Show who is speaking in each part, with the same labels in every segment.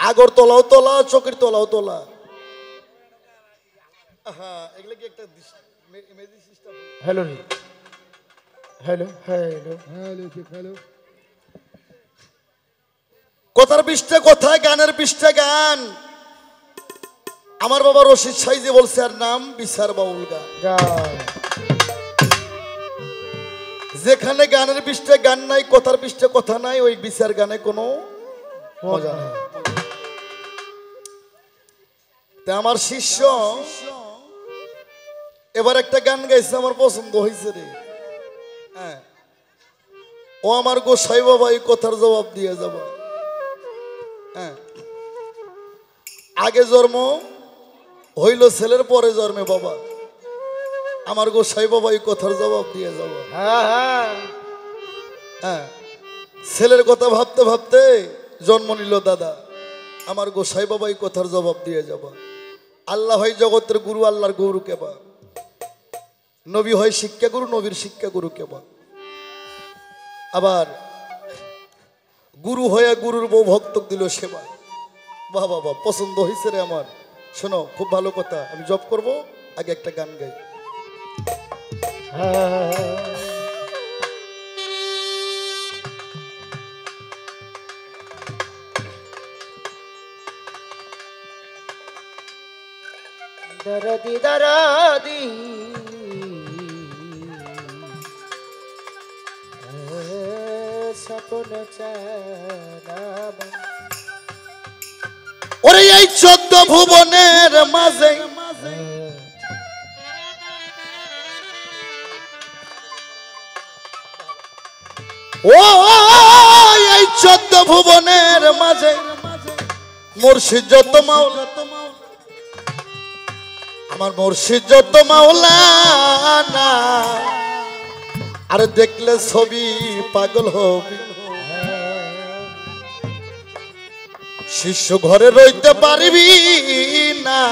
Speaker 1: আগর তলাও তোলা, চোখের তলাও তোলা। হ্যাঁ, এগুলো কি একটা হ্যালো হ্যালো হ্যালো হ্যালো। কথার পৃষ্ঠে কথা, গানের পৃষ্ঠে গান। আমার বাবা রশিদ সাইজি বলছে আর নাম বিচার বাউল গান। যেখানে গানের পৃষ্ঠে গান নাই, কথার পৃষ্ঠে কথা নাই, ওই বিচার গানে কোনো মজা নাই। আমার শিষ্য এবার একটা গান গাইছে, আমার পছন্দ হয়েছে রে। হ্যাঁ, ও আমার গোসাই বাবা এই কথার জবাব দিয়ে যাবা। হ্যাঁ, আগে জন্ম হইল ছেলের, পরে জন্মে বাবা। আমার গোসাই বাবা এই কথার জবাব দিয়ে যাবা। হ্যাঁ, ছেলের কথা ভাবতে ভাবতে জন্ম নিল দাদা। আমার গোসাই বাবা এই কথার জবাব দিয়ে যাবা। আল্লাহ হয় জগতের গুরু, আল্লাহর গুরু কেবা। নবী হয় শিক্ষা গুরু, নবীর শিক্ষা গুরু কেবা। আবার গুরু হয়ে গুরুর বউ ভক্ত দিল সেবা। বাহ বাহ বাহ, পছন্দ হয়েছে রে আমার। শোনো, খুব ভালো কথা। আমি জব করব, আগে একটা গান গাই।
Speaker 2: দরদি দরদি স্বপ্ন চালাম।
Speaker 1: ওরে এই 14 ভুবনের মাঝে ও এই 14 ভুবনের মাঝে মুর্শিদ যত মাওলা, আমার মুর্শিদ যত মাওলানা, আর দেখলে ছবি পাগল হবি। শিষ্য ঘরে রইতে পারবি না,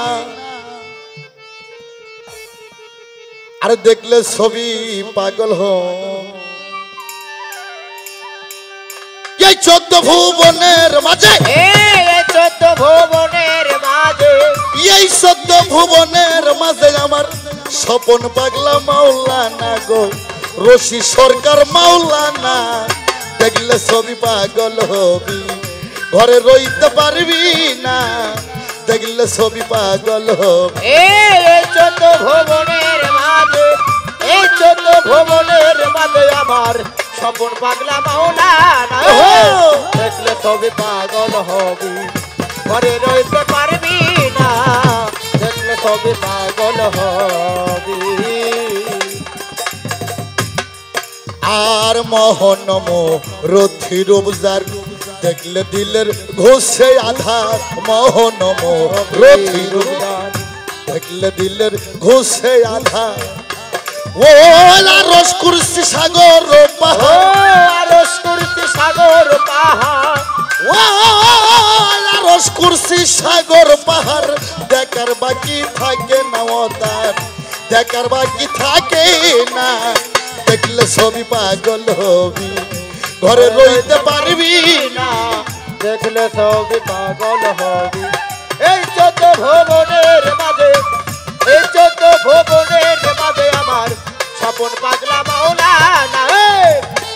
Speaker 1: আর দেখলে ছবি পাগল হ। এই 14 ভুবনের মাঝে,
Speaker 2: এই 14 ভুবনের মাঝে,
Speaker 1: এই 14 ভুবনের মাঝে আমার স্বপন পাগলা মাওলানা গো, রশি সরকার মাওলানা, দেখলে ছবি পাগল হবি। ঘরে রইতে পারবি না, দেখলে ছবি পাগল হবি।
Speaker 2: এই 14 ভুবনের মাঝে, এই 14 ভুবনের মাঝে আমার স্বপন পাগলা মাওলানা, দেখলে ছবি পাগল হবি। ঘরে রইতে পারবি না, দেখলে ছবি পাগল হবি।
Speaker 1: আর মোহন রথি রূপজার দেখলে দিলের ঘষে আধার। মোহন রথি রূপজার দেখলে দিলের ঘষে আধার। ও আরশ কুরসি সাগর পাহাড়,
Speaker 2: আরশ কুরসি সাগর পাহাড়,
Speaker 1: ও আরশ কুরসি সাগর পাহাড়, দেখার বাকি থাকে না ওদার, দেখার বাকি থাকে না, দেখলে ছবি পাগল হবি। ঘরে রইতে পারবি
Speaker 2: না, দেখলে ছবি পাগল হবি। এই 14 ভুবনের মাঝে, এই 14 ভুবনের মাঝে আমার স্বপন পাগলা মাওলানা,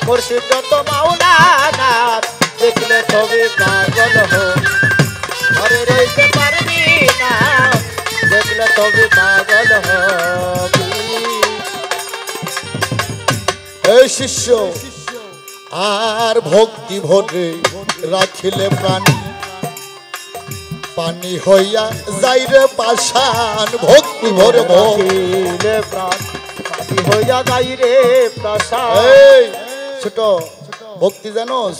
Speaker 2: মুর্শিদ যত মাওলানা, দেখলে ছবি পাগল হবি। ঘরে রইতে পারবি না, দেখলে ছবি পাগল হবি।
Speaker 1: এই শিষ্য আর ভক্তি ভরে রাখিলে প্রাণ, পানি হইয়া যাইরে পাষাণ। ভক্তি ভরে
Speaker 2: রাখিলে প্রাণ, পানি হইয়া যাই রে প্রাসাদ।
Speaker 1: এই ছোট ভক্তি জানোস?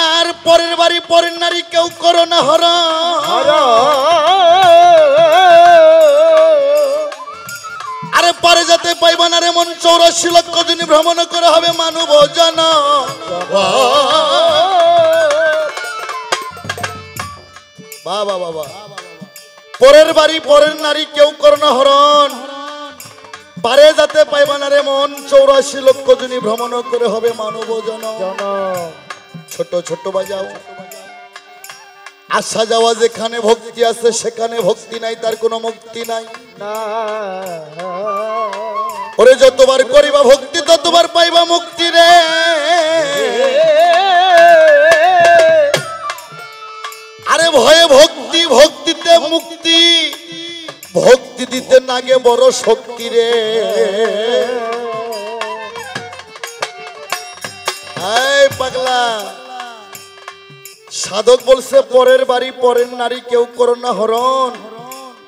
Speaker 1: আর পরের বাড়ি পরের নারী কেউ করো না হরণ। আরে পারে যাতে পাইবা না রে মন, 84 লক্ষ জনী ভ্রমণ করে হবে মানব জন। বাবা বাবা, পরের বাড়ি পরের নারী কেউ করো না হরণ, পারে যাতে পাইবা না রে মন, 84 লক্ষ জনী ভ্রমণ করে হবে মানব জন। ছোট ছোট বাজাও আসা যাওয়া যেখানে ভক্তি আছে সেখানে ভক্তি নাই, তার কোনো মুক্তি নাই।
Speaker 2: না
Speaker 1: ওরে যতবার করিবা ভক্তি ততবার পাইবা মুক্তি রে। আরে ভয়ে ভক্তি, ভক্তিতে মুক্তি, ভক্তি দিতে নাগে বড় শক্তি রে। এই পাগলা, সাধক বলছে পরের বাড়ি পরের নারী কেউ করো না হরণ,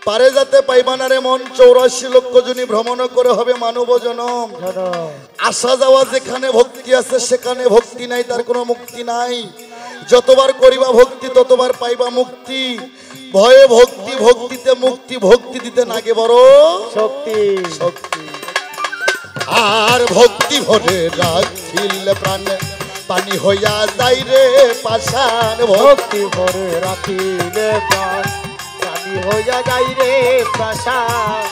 Speaker 1: পারে যাতে পাইবা না রে মন, 84 লক্ষ জনী ভ্রমণ করে হবে মানব জনম। আসা যাওয়া যেখানে ভক্তি আছে সেখানে ভক্তি নাই, তার কোনো মুক্তি নাই। যতবার করিবা ভক্তি ততবার পাইবা মুক্তি। ভয়ে ভক্তি, ভক্তিতে মুক্তি, ভক্তি দিতে নাগে বড়
Speaker 2: শক্তি
Speaker 1: শক্তি। আর ভক্তি ভরে রাখিলে প্রাণ পানি হইয়া যাই রে পাষাণ।
Speaker 2: ভক্তি ভরে রাখিলে প্রাণ পানি হইয়া যাই রে পাষাণ।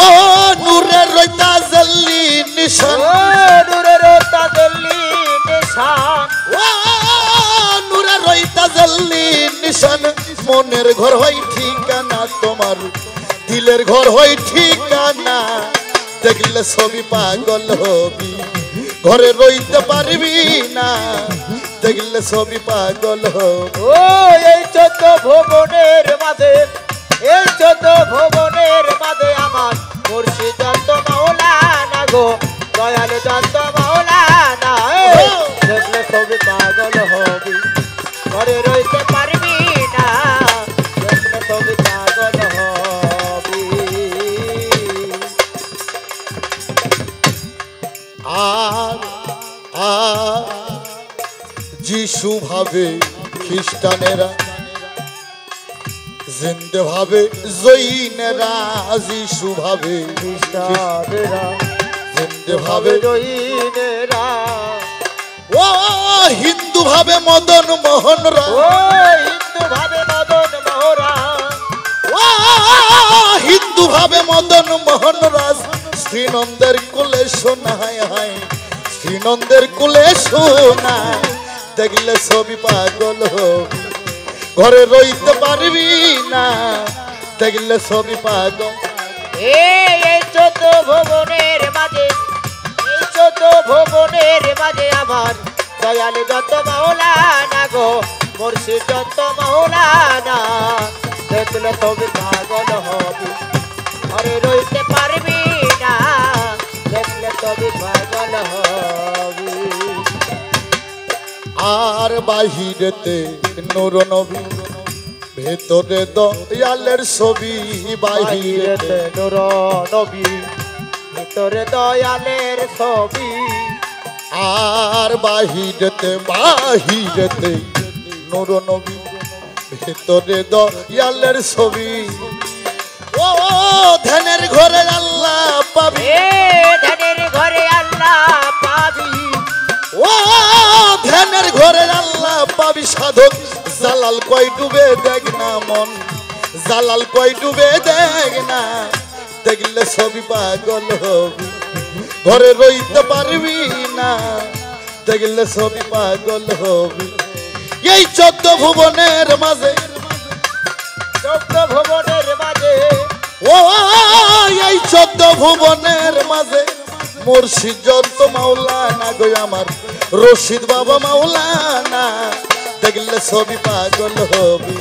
Speaker 1: ও নূরের রইতা জল্লি নিশান,
Speaker 2: ও নূরের তাজল্লি নিশান,
Speaker 1: ও নূরের রইতা জল্লি নিশান। মনের ঘর হয় ঠিকানা তোমার, দিলের ঘর হয় ঠিকানা। দেখলে ছবি পাগল হবি, ঘরে রইতে পারবি না। দেখলে ছবি পাগল হবি।
Speaker 2: ও এই 14 ভুবনের মাঝে, এই 14 ভুবনের মাঝে আমার মুর্শিদ যত মাওলানা গো, দয়াল যত মাওলানা। দেখলে ছবি পাগল হবি, ঘরে রইতে পারবি না। দেখলে ছবি পাগল হবি।
Speaker 1: আর আর যিশু ভাবে খ্রিস্টানেরা, জিন্দে ভাবে জৈনেরা। যিশু ভাবে
Speaker 2: খ্রিস্টানেরা,
Speaker 1: জিন্দে ভাবে,
Speaker 2: জৈনেরা,
Speaker 1: ও হিন্দু ভাবে মদন মোহনরা,
Speaker 2: ও হিন্দু ভাবে মদন মোহরা,
Speaker 1: ও হিন্দু ভাবে মদন মোহনরাজ। শ্রীনন্দের কুলে শোনায় হায়, শ্রীনন্দের কুলে শোনায়। দেখলে ছবি পাগল হবি, ঘরে রইতে পারবি না। দেখলে ছবি পাগল।
Speaker 2: এই 14 ভুবনের মাঝে, এই 14 ভুবনের মাঝে আমার দয়াল যত মাওলানা গো, মুর্শিদ যত মাওলানা। দেখলে ছবি পাগল হবি, ঘরে রইতে পারবি না। দেখলে ছবি পাগল হবি।
Speaker 1: আর বাহিরেতে নূর নবী, ভেতরে দয়ালের ছবি। বাহিরেতে
Speaker 2: বাহিরেতে নূর নবী, ভিতরে দয়ালের ছবি।
Speaker 1: আর বাহিরেতে, বাহিরেতে নূর নবী, ভেতরে দয়ালের ছবি। ও ধ্যানের ঘরে আল্লাহ পাবি,
Speaker 2: এ ধ্যানের ঘরে আল্লাহ পাবি।
Speaker 1: ও ধ্যানের ঘরে আল্লাহ পাবি। সাধক জালাল কই ডুবে দেখ না মন, জালাল কই ডুবে দেখ না। দেখলে ছবি পাগল হবি, ঘরে রইতে পারবি না। দেখলে ছবি পাগল হবি। এই 14 ভুবনের মাঝে,
Speaker 2: 14 ভুবনের মাঝে,
Speaker 1: ও এই 14 ভুবনের মাঝে মুর্শিদ যত মাওলানা গো আমার, রশিদ বাবা মাওলানা। দেখলে ছবি পাগল হবি,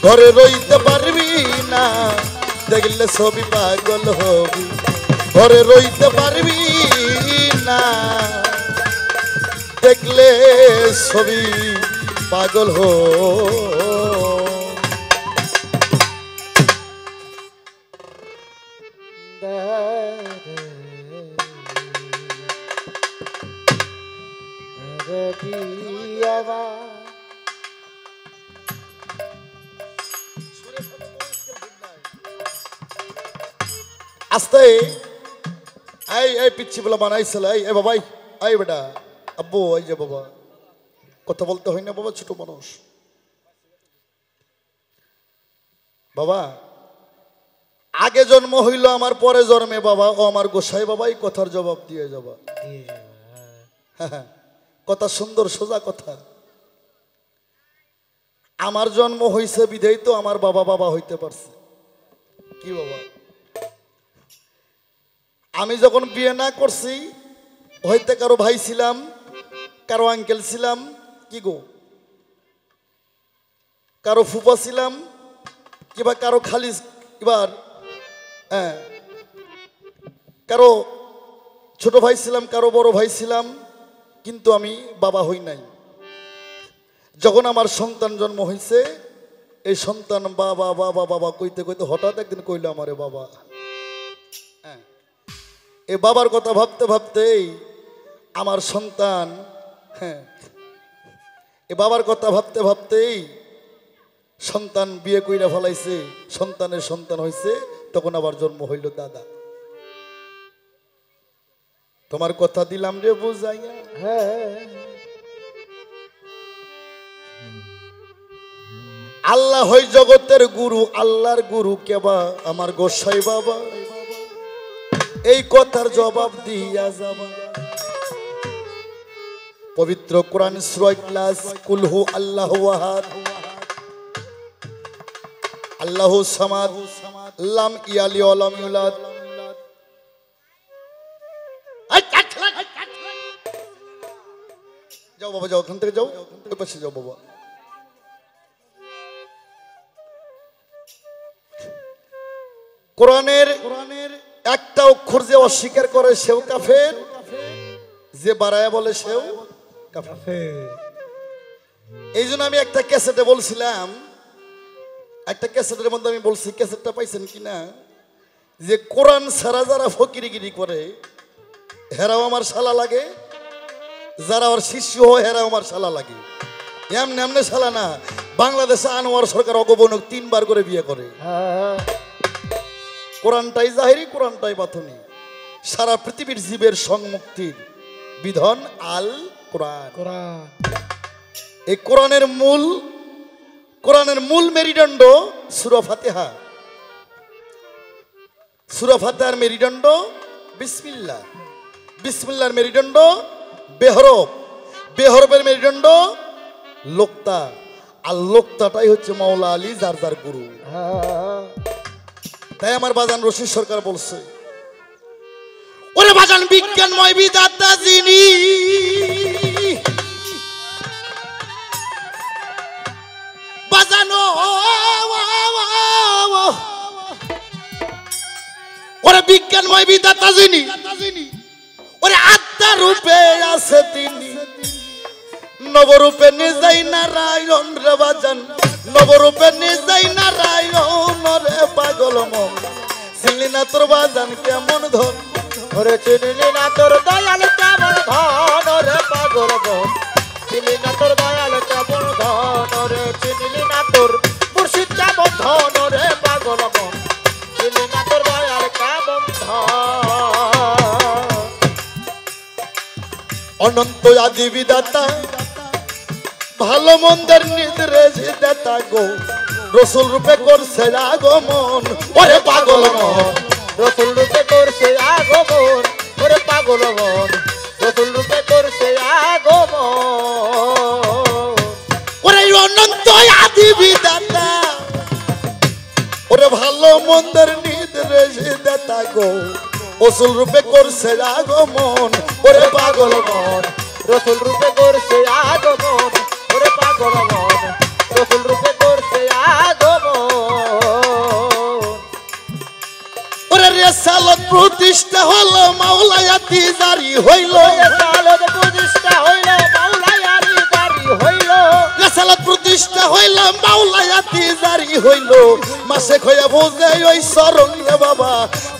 Speaker 1: ঘরে রইতে পারবি না। দেখলে ছবি পাগল হবি, ঘরে রইতে পারবি না। দেখলে ছবি পাগল হবি। আস্তে এই এই পিচ্ছি বলে বানাইছিল। এই বাবাই, এই বেটা আব্বু, এই যে বাবা, কথা বলতে হয় না বাবা, ছোট মানুষ। বাবা আগে জন্ম হইল আমার, পরে জন্মে বাবা ও আমার গোসাই বাবাই কথার জবাব দিয়ে যাবা। কথা সুন্দর সোজা কথা। আমার জন্ম হইছে বিধেই তো আমার বাবা বাবা হইতে পারছে। কি বাবা, আমি যখন বিয়ে না করছি হইতে কারো ভাই ছিলাম, কারো আঙ্কেল ছিলাম, কি গো, কারো ফুপা ছিলাম, কিবা কারো খালি, এবার হ্যাঁ কারো ছোট ভাই ছিলাম, কারো বড় ভাই ছিলাম, কিন্তু আমি বাবা হই নাই। যখন আমার সন্তান জন্ম হয়েছে, এই সন্তান বাবা বাবা বাবা কইতে কইতে হঠাৎ একদিন কইল আমারে বাবা। হ্যাঁ, এই বাবার কথা ভাবতে ভাবতেই আমার সন্তান, হ্যাঁ এ বাবার কথা ভাবতে ভাবতেই সন্তান বিয়ে কইরা ফেলাইছে, সন্তানের সন্তান হয়েছে, তখন আবার জন্ম হইল দাদা। তোমার কথা দিলাম রে বুঝাইয়া। আল্লাহ হই জগতের গুরু, আল্লাহর গুরু কেবা আমার গোসাই বাবা, এই কথার জবাব দিয়া যাবা। পবিত্র কোরআন সূরা ইখলাস, কুল হু আল্লাহু আহাদ আল্লাহু সামাদ লাম ইয়ালি ওয়া লাম ইউলাদ। যাও বাবা, যাও, ওখান থেকে যাও, ওই পাশে যাও বাবা। কোরআনের একটা অক্ষর যে অস্বীকার করে সেও কাফের, যে বাড়ায়া বলে সেও কাফের। এই জন্য আমি একটা ক্যাসেটে বলছিলাম, একটা ক্যাসেটের মধ্যে আমি বলছি, ক্যাসেটটা পাইছেন কিনা, যে কোরআন ছাড়া যারা ফকিরিগিরি করে হেরাও আমার শালা লাগে, যারা ওর শিষ্য হয় হেরাও আমার শালা লাগে। এমনি এমনি শালা না, বাংলাদেশে আনোয়ার সরকার অগবনক 3 বার করে বিয়ে করে। কোরআনটাই জাহেরি, কোরআনটাই বাতনি। সারা পৃথিবীর জীবের সংমুক্তির বিধান আল কোরআন। এই কোরআনের মূল মেরুদণ্ড সূরা ফাতিহা। সূরা ফাতিহার মেরুদণ্ড বিসমিল্লাহ, বিসমিল্লাহর মেরুদণ্ড বেহরফ, বেহরফের মেরুদণ্ড লোক্তা, আর লোক্তাটাই হচ্ছে মাওলা আলী, যার যার গুরু। তাই আমার বাজান রশিদ সরকার বলছে, ওরে বাজান বিজ্ঞানময় বিধাতা যিনি, বাজানো ওরে বিজ্ঞানময় বিধাতা যিনি, ওরে আত্মা রূপে আছে তিনি, নবরূপে নিজেই নারায়ণ রে বাজান, নবরূপে নিজেই নারায়ণ রে পাগল মন, চিনলি না তোর বাজান কেমন ধন,
Speaker 2: ওরে চিনলি না তোর দয়াল কেমন ধন রে পাগল মন, চিনলি না তোর দয়াল কেমন ধন রে, চিনলি না তোর মুর্শিদ কেমন ধন রে পাগল মন, চিনলি না তোর দয়াল কেমন ধন।
Speaker 1: অনন্ত আদি বিধাতা, ভালো মন্দের নির্দেশ দাতা গো, রসুল রূপে করছে আগমন, ওরে পাগল মন,
Speaker 2: রসুল রূপে করছে আগমন, ওরে পাগল মন, রসুল রূপে করছে আগমন।
Speaker 1: ওরে অনন্ত আদি বিধাতা, ওরে ভালো মন্দের নির্দেশ দাতা গো, রসুল রূপে করছে আগমন, ওরে পাগল মন,
Speaker 2: রসুল রূপে করছে আগমন, ওরে পাগল মন, রসুল রূপে করছে আগমন।
Speaker 1: ওরে রেসালত প্রতিষ্ঠা হলো মাওলায়াতি জারি হইল,
Speaker 2: রেসালত প্রতিষ্ঠা হইল মাওলায়াতি জারি হইল,
Speaker 1: রেসালত প্রতিষ্ঠা হইল মাওলায়াতি জারি হইল, মাসে খয়া বোঝে ওই শরণ রে বাবা,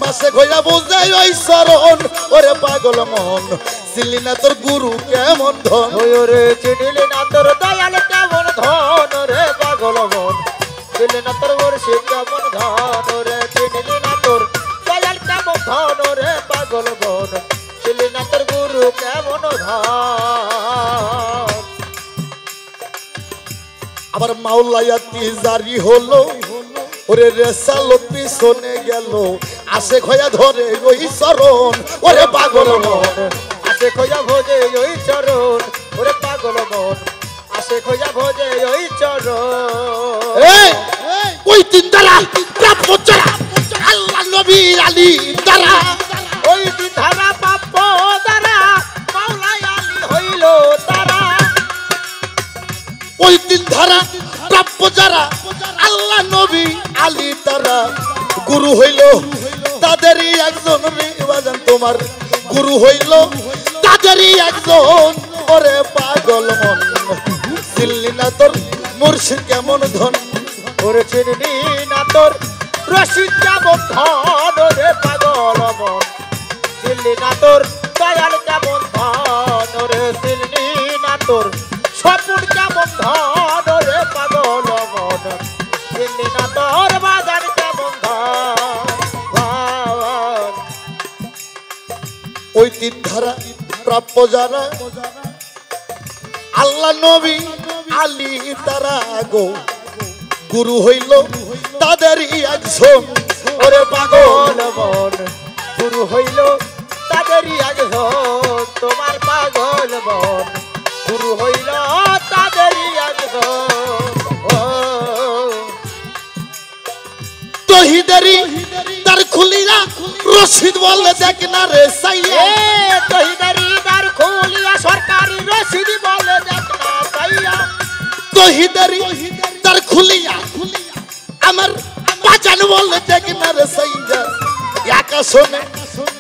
Speaker 1: মাসে খয়া বোঝে ওই শরণ, ওরে পাগল মন, চিনলি না তোর গুরু কেমন ধন,
Speaker 2: ওরে চিনলি না তোর দয়াল কেমন ধন রে পাগল মন, চিনলি না তোর মুর্শিদ কেমন ধন রে, চিনলি না তোর দয়াল কেমন ধন রে পাগল মন, চিনলি না তোর গুরু কেমন ধন।
Speaker 1: আবার মাওলায়াতি জারি হলো, ওরে রেসালত পিছনে গেল, আসে খয়া ধরে ওই শরণ, ওরে পাগল মন,
Speaker 2: আসে খোঁজা ভোজে ওই চরণ, ওরে পাগল মন, আসে খোঁজা ভোজে ওই চরণ।
Speaker 1: ওই তিন ধারা প্রাপ্য যারা আল্লাহ নবী আলী তারা গুরু হইল তাদেরই একজন রে বাজান তোমার গুরু হইল তাদেরই একজন ওরে পাগল মন চিনলি না তোর মুর্শিদ কেমন ধন
Speaker 2: ওরে চিনলি না তোর রশিদ কেমন ধন রে পাগল মন চিনলি না তোর দয়াল কেমন ধন রে চিনলি না তোর স্বপন কেমন ধন রে পাগল মন চিনলি না তোর বাজার কেমন ধন
Speaker 1: ওই তিন ধারা প্রাপ্য যারা আল্লাহ নবী আলী তারা গো গুরু হইল তাদেরই একজন
Speaker 2: ওরে পাগল মন গুরু হইল তাদেরই একজন তোমার পাগল মন গুরু হইল তাদেরই একজন
Speaker 1: তহিদারি তার খুলিয়া রশিদ বলে দেখ না রে সাইয়া
Speaker 2: তহিদারি দ্বার খুলিয়া সরকারি রশিদ বলে দেখ না সাইয়া
Speaker 1: তহিদারি তার খুলিয়া আমার বাজান বলে দেখ না রে সাইয়া একা শোনে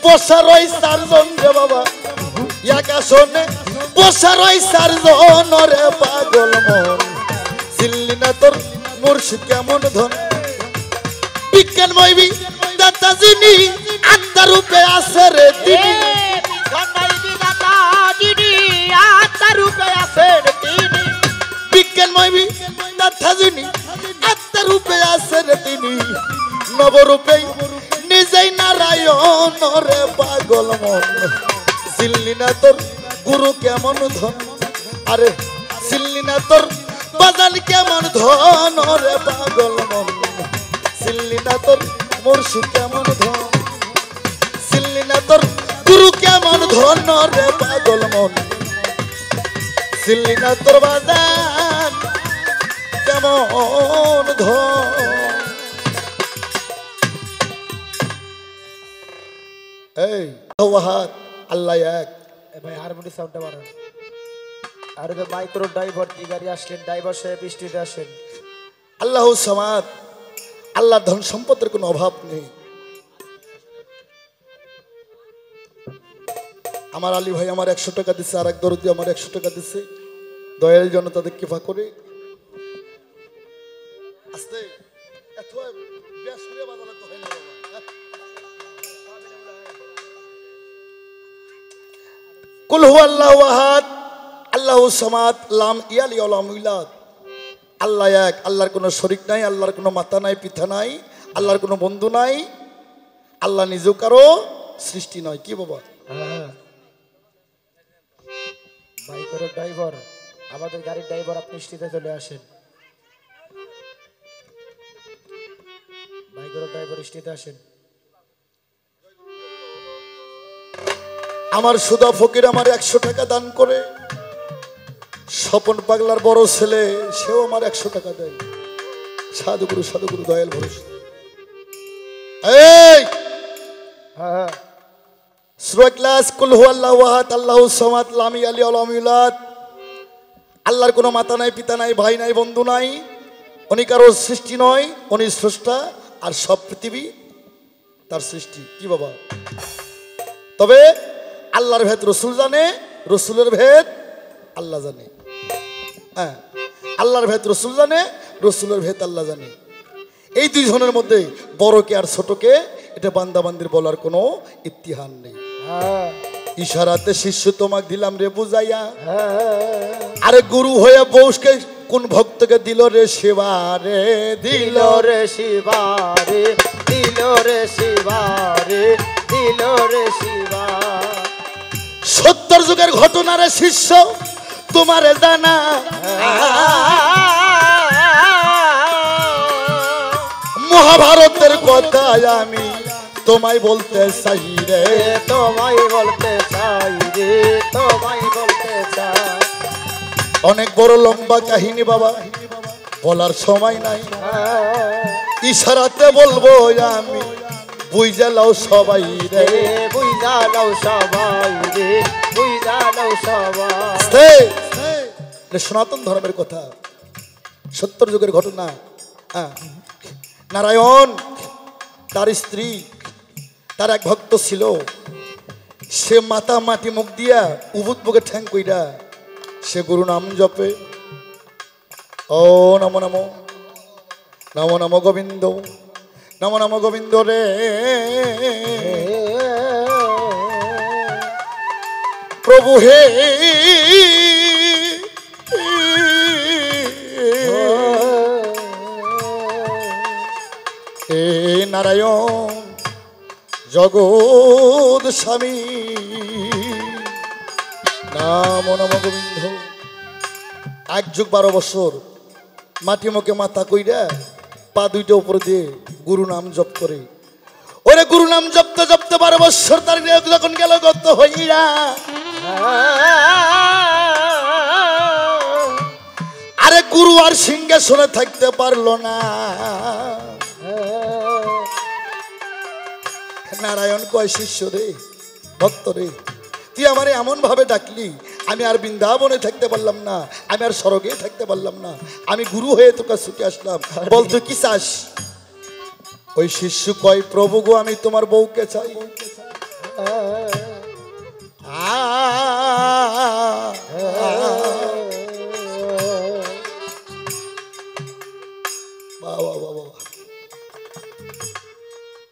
Speaker 1: বসা রই চারজন রে বাবা একা শোনে বসা রই চারজন রে পাগল মন চিনলি না তোর মুর্শিদ কেমন ধন বিজ্ঞান ময়বি দাতা যিনি আত্মার রূপে আছে রে তিনি বিজ্ঞান ময়বি দাতা যিনি আত্মার রূপে আছে রে তিনি নবরূপে নিজেই নারায়ণ রে পাগল মন চিনলি না তোর গুরু কেমন ধন আরে চিনলি না তোর বাজান কেমন ধন রে পাগল মন চিনলি না তোর মুর্শিদ কেমন ধন চিনলি না তোর গুরু কেমন ধন রে পাগল মন চিনলি না তোর বাজান কেমন ধন এই ওয়াহাদ আল্লাহ এক
Speaker 2: ভাই হারমোনি সাউন্ডটা বাড়ান আর মাইক্রো ড্রাইভার কি গাড়ি আসলেন ড্রাইভার সাহেব স্ট্রিটে আসেন
Speaker 1: আল্লাহ সামাদ আল্লাহ ধন সম্পদের কোনো অভাব নেই আমার আলী ভাই আমার 100 টাকা দিচ্ছে আর এক দরদি আমার 100 টাকা দিচ্ছে দয়াল জনতা তাদের কৃপা করে আস্তে এত বেশ করে বাজানো তো হয় না বাবা কুল হুয়াল্লাহু আহাদ আল্লাহু সামাদ লাম ইয়ালি ওয়া লাম ইউলাদ আল্লাহ এক আল্লাহর কোনো শরীক নাই আল্লাহর কোনো মাতা নাই পিতা নাই আল্লাহর কোনো বন্ধু নাই আল্লাহ নিজেও কারো সৃষ্টি নয় কি বাবা
Speaker 2: মাইক্রো ড্রাইভার আমাদের গাড়ির ড্রাইভার আপনি স্ট্রিটে চলে আসেন মাইক্রো ড্রাইভার স্ট্রিটে আসেন
Speaker 1: আমার সুদা ফকির আমার 100 টাকা দান করে স্বপন পাগলার বড় ছেলে সেও আমার 100 টাকা দেয় সাধুগুরু দয়াল ভরসা এই
Speaker 2: হ্যাঁ
Speaker 1: সূরা ইখলাস কুল হুয়াল্লাহু আহাদ আল্লাহু সামাদ লাম ইয়ালিদ ওয়া লাম ইউলাদ আল্লাহর কোনো মাতা নাই পিতা নাই ভাই নাই বন্ধু নাই উনি কারো সৃষ্টি নয় উনি স্রষ্টা আর সব পৃথিবী তার সৃষ্টি কি বাবা তবে আল্লাহর ভেদ রসুল জানে রসুলের ভেদ আল্লাহ জানে হ্যাঁ আল্লাহর ভেদ রসুল জানে রসুলের ভেদ আল্লাহ জানে এই দুইজনের মধ্যে বড়কে আর ছোটকে এটা বান্দাবান্দির বলার কোনো ইতিহাস নেই ইশারাতে শিষ্য তোমাকে দিলাম রে বুঝাইয়া আরে গুরু হয়ে বউসকে কোন ভক্তকে দিল রে শিবা রে দিল রে
Speaker 2: শিবা রে দিল রে শিবা রে দিল রে শিবা
Speaker 1: 70 যুগের ঘটনা রে শিষ্য তোমারে জানা মহাভারতের কথা আমি তোমায় বলতে চাই রে
Speaker 2: তোমায় বলতে চাই রে তোমায় বলতে চাই
Speaker 1: অনেক বড় লম্বা কাহিনী বাবা বলার সময় নাই ইশারাতে বলবো আমি বুঝা লাও সবাই রে
Speaker 2: বুঝা লাও সবাই রে বুঝা লাও সবাই
Speaker 1: সনাতন ধর্মের কথা 70 যুগের ঘটনা। হ্যাঁ, নারায়ণ তার স্ত্রী, তার এক ভক্ত ছিল, সে মাথা মাটি মুখ দিয়া উবুত মুখে ঠ্যাং কইরা সে গুরু নাম জপে, ও নমো নমো নমো নমো গোবিন্দ, নমো নমো গোবিন্দ রে। প্রভু হে হে নারায়ণ জগৎ স্বামী, নাম নম গোবিন্দ। 1 যুগ 12 বছর মাটি মুখে মাথা কইরা পা দুইটা উপরে দিয়ে গুরু নাম জপ করে। ওরে গুরু নাম জপতে জপতে 12 বছর তার যখন গেল গত হইয়া, আরে গুরু আর সিংহাসনে থাকতে পারলো না। নারায়ণ কয়, শিষ্য রে, ভক্ত রে, তুই আমারে এমন ভাবে ডাকলি, আমি আর বৃন্দাবনে থাকতে পারলাম না, আমি আর স্বর্গে থাকতে পারলাম না, আমি গুরু হয়ে তোকে ছুটে আসলাম, বল তুই কি চাস? ওই শিষ্য কয়, প্রভু গো, আমি তোমার বউকে চাই। বাবা বাবা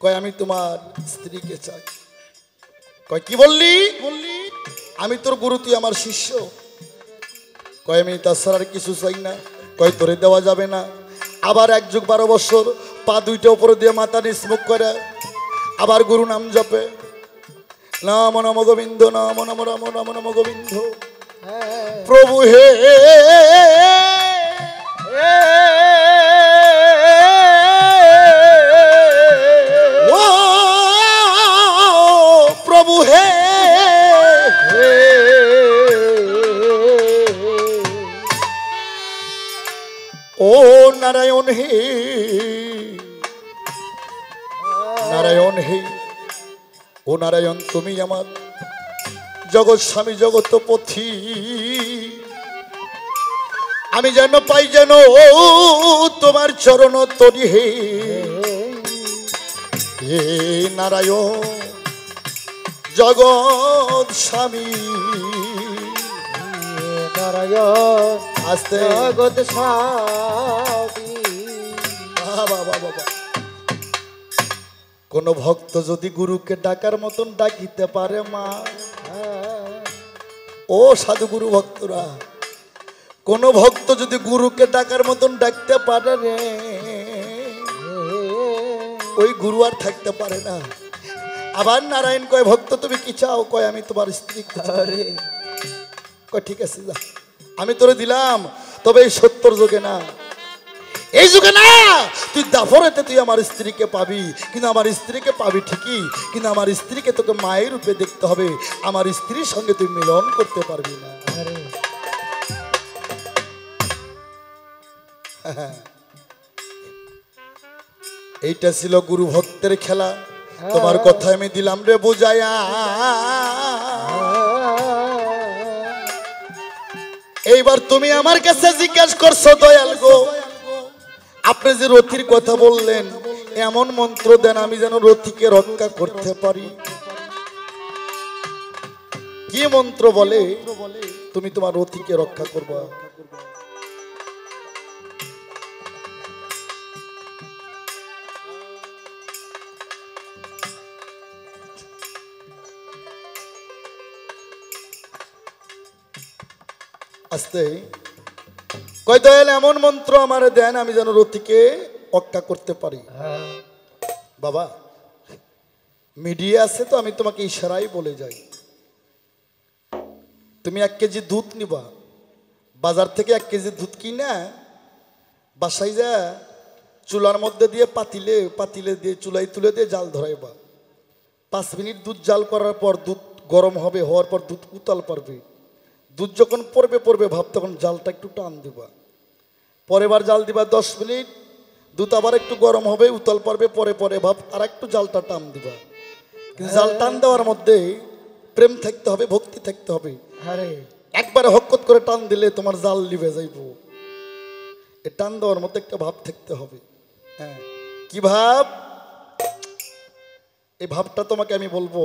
Speaker 1: কয়, আমি তোমার স্ত্রীকে চাই। কয়, কি বললি? আমি তোর গুরু, তুই আমার শিষ্য। কয়, আমি তাছাড়া আর কিছু চাই না। কয়, তোরে দেওয়া যাবে না। আবার 1 যুগ 12 বছর পা দুইটা উপরে দিয়ে মাথা নিচমুখ করে আবার গুরু নাম জপে, নাম নম গোবিন্দ, নাম নম রাম, নাম নম গোবিন্দ। প্রভু হে ও প্রভু হে ও নারায়ণ হে, নারায়ণ হে, ও নারায়ণ, তুমি আমার জগৎ স্বামী, জগৎপতি। আমি যেন পাই যেন তোমার চরণ তরি হে, হে নারায়ণ জগৎ স্বামী,
Speaker 2: নারায়ণ
Speaker 1: আস্তে
Speaker 2: জগৎ স্বামী।
Speaker 1: বাবা বাবা, কোন ভক্ত যদি গুরুকে ডাকার মতন ডাকিতে পারে মা, ও সাধু গুরু ভক্তরা, কোন ভক্ত যদি গুরুকে ডাকার মতন ডাকতে পারে রে, ওই গুরু আর থাকতে পারে না। আবার নারায়ণ কয়, ভক্ত তুমি কি চাও? কয়, আমি তোমার স্ত্রী। কয়, ঠিক আছে, যা, আমি তোরে দিলাম, তবে এই 70 যুগে না, এই যুগে না, তুই দাফরেতে তুই আমার স্ত্রীকে পাবি। কিন্তু আমার স্ত্রীকে পাবি ঠিকই, কিন্তু আমার স্ত্রীকে তোকে মায়ের রূপে দেখতে হবে, আমার স্ত্রীর সঙ্গে তুই মিলন করতে পারবি না। এইটা ছিল গুরু ভক্তের খেলা। তোমার কথা আমি দিলাম রে বুঝাইয়া। এইবার তুমি আমার কাছে জিজ্ঞাসা করছো, দয়াল গো, আপনি যে রথির কথা বললেন, এমন মন্ত্র দেন আমি যেন রথিকে রক্ষা করতে পারি। কি মন্ত্র বলে তুমি তোমার রথিকে রক্ষা করবা? আস্তে কয়, দয়াল এমন মন্ত্র আমার দেন আমি যেন রথিকে রক্ষা করতে পারি। বাবা, মিডিয়া আছে তো, আমি তোমাকে ইশারাই বলে যাই। তুমি 1 কেজি দুধ নিবা, বাজার থেকে 1 কেজি দুধ কিনা বাসায় যা চুলার মধ্যে দিয়ে পাতিলে দিয়ে চুলাই তুলে দিয়ে জাল ধরাইবা। 5 মিনিট দুধ জাল করার পর দুধ গরম হবে, হওয়ার পর দুধ উতাল পারবে। দুধ যখন পড়বে ভাব, তখন জালটা একটু টান দিবা। পরের জাল দিবা 10 মিনিট, দুধ আবার একটু গরম হবে, উতাল পারবে, পরে ভাব আর একটু জালটা টান দিবা। কিন্তু জাল টান দেওয়ার মধ্যে প্রেম থাকতে হবে, ভক্তি থাকতে হবে। একবারে হকত করে টান দিলে তোমার জাল লিভে যাইব। এ টান দেওয়ার মতো একটা ভাব থাকতে হবে। হ্যাঁ, কি ভাব? এই ভাবটা তোমাকে আমি বলবো,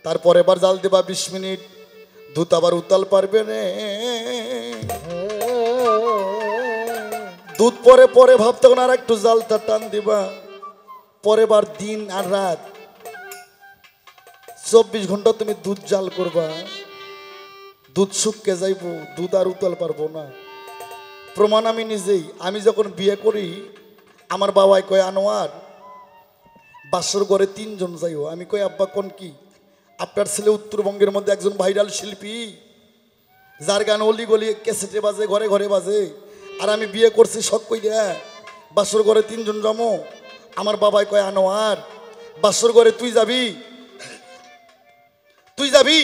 Speaker 1: তারপরে এবার জাল দেবা 20 মিনিট, দুধ আবার উতাল পারবে না। দুধ পরে পরে ভাব, তখন আর একটু জালটা টান দিবা, পরের বার দিন আর রাত 24 ঘন্টা তুমি দুধ জাল করবা, দুধ শুকিয়ে যাইব, দুধ আর উতাল পারবো না। প্রমাণ আমি নিজেই। আমি যখন বিয়ে করি, আমার বাবাই কয়, আনোয়ার বাসর ঘরে 3 জন যাইও। আমি কই, আব্বা কোন কি? আপনার ছেলে উত্তরবঙ্গের মধ্যে একজন ভাইরাল শিল্পী, যার গান অলি গলি ক্যাসেটে বাজে, ঘরে ঘরে বাজে, আর আমি বিয়ে করছি শখ কইরা, বাসর ঘরে 3 জন জমো। আমার বাবাই কয়, আনোয়ার বাসর ঘরে তুই যাবি, তুই যাবি,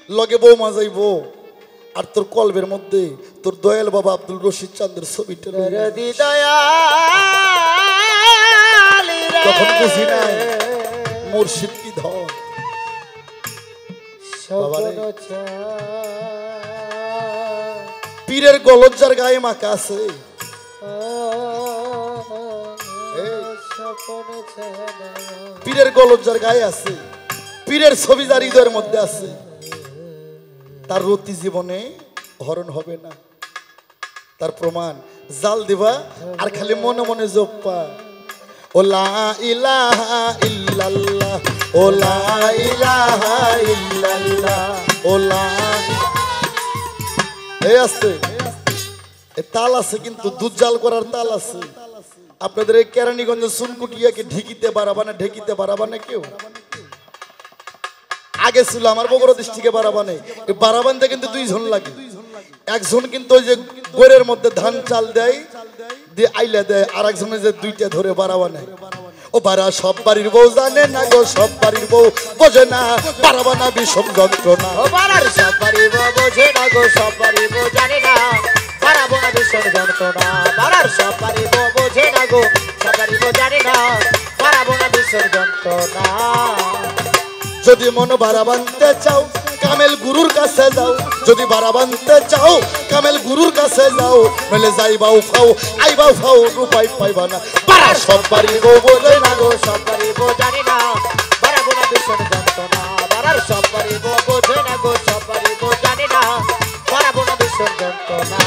Speaker 1: লগে বৌমা যাইব, আর তোর কলবের মধ্যে তোর দয়াল বাবা আব্দুল রশিদ চাঁদের ছবিটা। তখন বুঝি নাই মুর্শিদ কি ধন। পীরের গলজ্জার গায়ে মাকা আছে, পীরের গলজ্জার গায়ে আছে, পীরের ছবি যার হৃদয়ের মধ্যে আছে, তার রতি জীবনে হরণ হবে না। তার প্রমাণ জাল দিবা আর খালি মনে মনে জপা, ও লা ইলাহা ইল্লাল্লাহ, ও লা ইলাহা ইল্লাল্লাহ, ও লা। এই আসতে এ তাল আছে, কিন্তু দুধ জাল করার তাল আছে। আপনাদের এই কেরানীগঞ্জ সুনকুটিয়াকে ঢেকিতে বাড়াবানে, ঢেকিতে বাড়াবানে কেউ আগে ছিল। আমার বগুড়া ডিস্ট্রিক্টে বারাবানে, এই বারাবানতে কিন্তু 2 জন লাগে। একজন কিন্তু ওই যে গোরের মধ্যে ধান চাল দেয়, দিয়ে আইলে দেয়, আর একজনের যে 2টা ধরে বারাবানে। ও বারা সব বাড়ির বউ জানে না গো, সব বাড়ির বউ বোঝে না, বারাবানা বিষম যন্ত্রণা।
Speaker 2: ও বাড়ার সব বাড়ির বউ বোঝে না গো, সব বাড়ির বউ জানে না, বারাবানা বিষম যন্ত্রণা। বাড়ার সব বাড়ির বউ বোঝে না গো, সব বাড়ির বউ জানে না, বারাবানা বিষম যন্ত্রণা।
Speaker 1: যদি মন ভাড়া বানতে চাও, কামেল গুরুর কাছে যাও। যদি ভাড়া বানতে চাও, কামেল গুরুর কাছে যাও। নইলে যাইবাও ফাও, আইবাও ফাও, রূপাই পাইবা না। পাড়া সব বাড়ির বউ বোঝে না গো,
Speaker 2: সব বাড়ির বউ জানে না, বারাবানা বিষম যন্ত্রণা। বাড়ার সব বাড়ির বউ বোঝে না গো, সব বাড়ির বউ জানে না, বারাবানা বিষম যন্ত্রণা।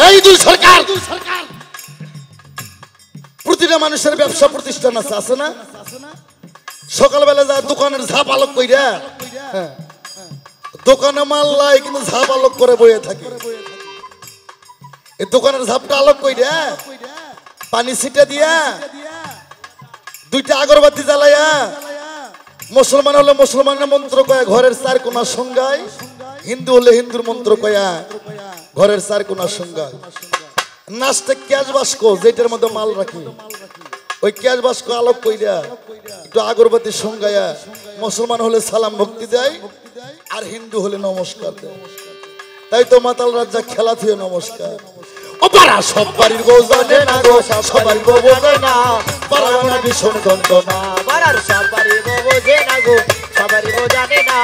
Speaker 1: এই দুই সরকার, প্রতিটা মানুষের ব্যবসা প্রতিষ্ঠান আছে, আছে না? সকালবেলা যা দোকানের ঝাপ আলোক কইরা, দোকানে মাল লাই কিন্তু ঝাপ আলোক করে বইয়ে থাকে। এই দোকানের ঝাপটা আলোক কইরা, পানি ছিটা দিয়া, 2টা আগরবাতি জ্বালাইয়া, মুসলমান হলে মুসলমানের মন্ত্র কয়া ঘরের 4 কোণা সংজ্ঞায়, হিন্দু হলে হিন্দুর মন্ত্র কয়া ঘরের 4 কোণা সংজ্ঞায়। নাচতে ক্যাশ বাস্ক যেটার মধ্যে মাল রাখি, ওই ক্যাশ বাস্ক আলোক কইরা একটু আগরবাতি সংজ্ঞায়া, মুসলমান হলে সালাম ভক্তি দেয়, আর হিন্দু হলে নমস্কার দেয়। তাই তো মাতাল রাজা খেলা থুয়ে নমস্কার। ও পাড়া সব বাড়ির বউ জানে না গো, সব বাড়ির বউ বোঝে না, বারাবানা বিষম যন্ত্রণা।
Speaker 2: বাড়ার সব বাড়ির বউ বোঝে না গো, সব বাড়ির বউ জানে না,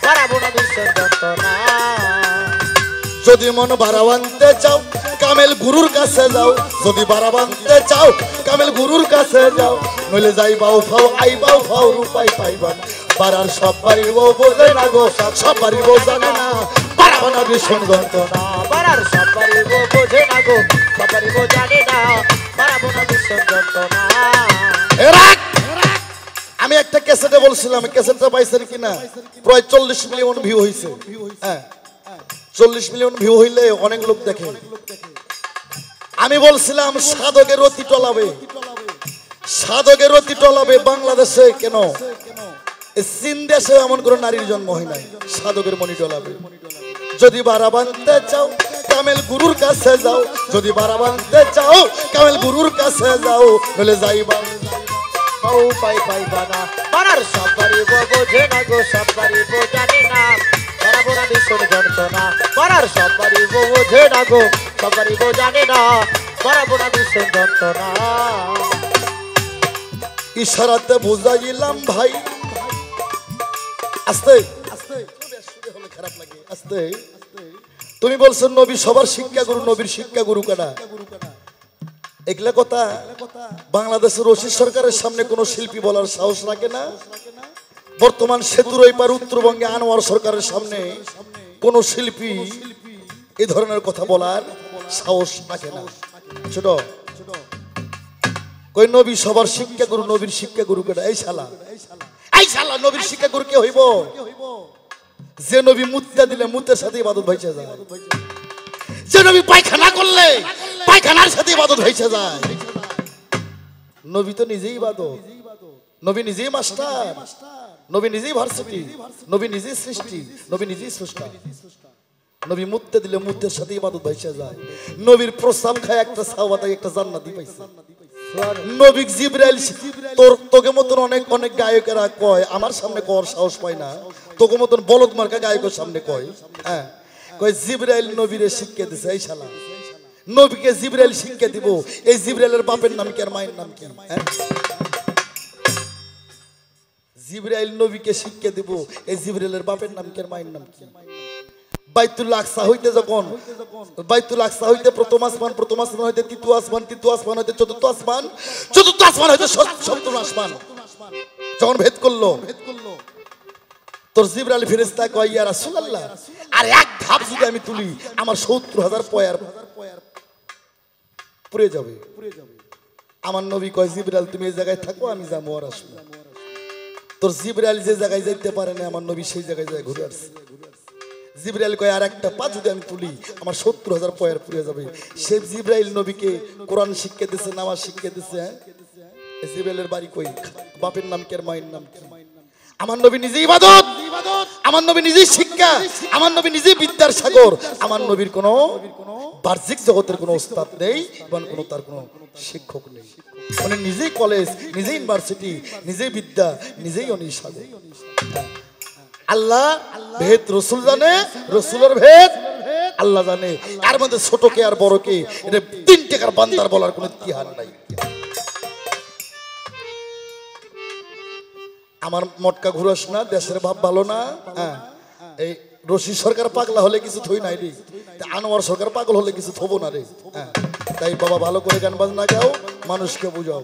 Speaker 2: বারাবানা বিষম যন্ত্রণা।
Speaker 1: যদি মন ভাড়া বানতে চাও, কামেল গুরুর কাছে যাও। যদি ভাড়া বানতে চাও, কামেল গুরুর কাছে যাও। নইলে যাইবাও ফাও, আইবাও ফাও, রূপাই পাইবা না। পাড়ার সব বাড়ির বউ বোঝে না গো, সব বাড়ির বউ জানে না, বারাবানা বিষম যন্ত্রণা।
Speaker 2: বাড়ার সব বাড়ির বউ বোঝে না গো, সব বাড়ির বউ জানে না, বারাবানা বিষম যন্ত্রণা।
Speaker 1: আমি একটা ক্যাসেটে বলছিলাম, ক্যাসেটটা পাইছেন কিনা? প্রায় 40 মিলিয়ন ভিউ হয়েছে। হ্যাঁ, 40 মিলিয়ন ভিউ হইলে অনেক লোক দেখে। আমি বলছিলাম সাধকের রতি টলাবে, সাধকের রতি টলাবে বাংলাদেশে কেন? চীন দেশে এমন কোন নারীর জন্ম হয় নাই, সাধকের মনি টলাবে। যদি বাড়া বানতে চাও, কামেল গুরুর কাছে যাও। যদি বাড়া বানতে চাও, কামেল গুরুর কাছে যাও। নইলে যাইবা
Speaker 2: বউ পাইবা না। বাড়ার সব বাড়ির বউ বোঝে না গো, সব বাড়ির বউ জানে না, বারাবানা বিষম যন্ত্রণা। বাড়ার সব বাড়ির বউ বোঝে না গো, সব বাড়ির বউ জানে না, বারাবানা বিষম যন্ত্রণা।
Speaker 1: ইশারাতে বুঝাইলাম ভাই, আস্তে আস্তে হলে খারাপ লাগে, আস্তে তুমি বলছো নবী সবার শিক্ষা গুরু, নবীর শিক্ষা গুরু কারা? এগুলা কথা বাংলাদেশের রশিদ সরকারের সামনে কোন শিল্পী বলার সাহস রাখে না। বর্তমান সেতুর ওই পার উত্তরবঙ্গে আনোয়ার সরকারের সামনে কোন শিল্পী এই ধরনের কথা বলার সাহস রাখে না। ছোট কই নবী সবার শিক্ষা গুরু, নবীর শিক্ষা গুরু কেটা? এই শালা, এই শালা নবীর শিক্ষা গুরু কে হইব? যে নবী মুত্তা দিলে মুতের সাথে ইবাদত ভাইসা যায়, যে নবী পায়খানা করলে পায়খানার সাথে ইবাদত ভাইসা যায়। নবী তো নিজেই ইবাদত, নবী নিজেই মাস্টার, নবী নিজেই ভার্সিটি, নবী নিজেই সৃষ্টি, নবী নিজেই স্রষ্টা। নবী মুত্তে দিলে মুতের সাথে ইবাদত ভাইসা যায়। নবীর প্রস্তাব খায় একটা সাহাবা একটা জান্নাতি পাইছে। নবী জিবরাইল তোকে মতন অনেক অনেক গায়কেরা কয় আমার সামনে কর সাহস পায় না, তোকে মতন বলদ মার্কা গায়কের সামনে কয়। হ্যাঁ কয় জিবরাইল নবীরে শিক্ষা দিছে। এই শালা নবীকে জিবরাইল শিক্ষা দিব, এই জিবরাইলের বাপের নাম কি আর মায়ের নাম কি? জিবরাইল নবীকে শিক্ষা দিব, এই জিবরাইলের বাপের নাম কি আর মায়ের নাম কি? বাইতুল আকসা হইতে যখন বাইতুল আকসা হইতে প্রথম আসমান, প্রথম আসমান হইতে তৃতীয় আসমান, তৃতীয় আসমান হইতে চতুর্থ আসমান, চতুর্থ আসমান হইতে সপ্তম আসমান যখন ভেদ করলো, তোর জিবরাইল ফেরেশতা কয় ইয়া রাসূলুল্লাহ, আর এক ধাপ যদি আমি তুলি আমার ৭০,০০০ পয়ার পুড়ে যাবে। আমার নবী কয় জিবরাইল তুমি এই জায়গায় থাকো, আমি যাবো আর আসবো। তোর জিবরাইল যে জায়গায় যাইতে পারে না, আমার নবী সেই জায়গায় যায় ঘুরে আসছে। জিবরাইল কয় আর একটা পা যদি আমি তুলি আমার ৭০,০০০ পয়ার পুড়ে যাবে। সে জিবরাইল নবীকে কোরআন শিক্ষা দিচ্ছে, নামাজ শিক্ষা দিচ্ছে। জিবরাইলের বাড়ি কই, বাপের নাম কি আর মায়ের নাম কি? আমার নবী নিজেই ইবাদত, আমার নবী নিজেই শিক্ষা, আমার নবী নিজেই বিদ্যার সাগর। আমার নবীর কোনো বাহ্যিক জগতের কোনো ওস্তাদ নেই এবং কোনো তার কোনো শিক্ষক নেই। মানে নিজেই কলেজ, নিজেই ইউনিভার্সিটি, নিজেই বিদ্যা, নিজেই অনির সাগর। আল্লাহ ভেদ রসুল জানে, রসুলের ভেদ আল্লাহ জানে। এর মধ্যে ছোট কে আর বড় কে, এটা ৩ টাকার বান্দার বলার কোনো ইতিহাস নাই। আমার মটকা ঘুরাস না, দেশের ভাব ভালো না। হ্যাঁ এই রশিদ সরকার পাগলা হলে কিছু থই নাই রে, আনোয়ার সরকার পাগল হলে কিছু থবো না রে। হ্যাঁ তাই বাবা ভালো করে গান বাজনা গাও, মানুষকে বুঝাও।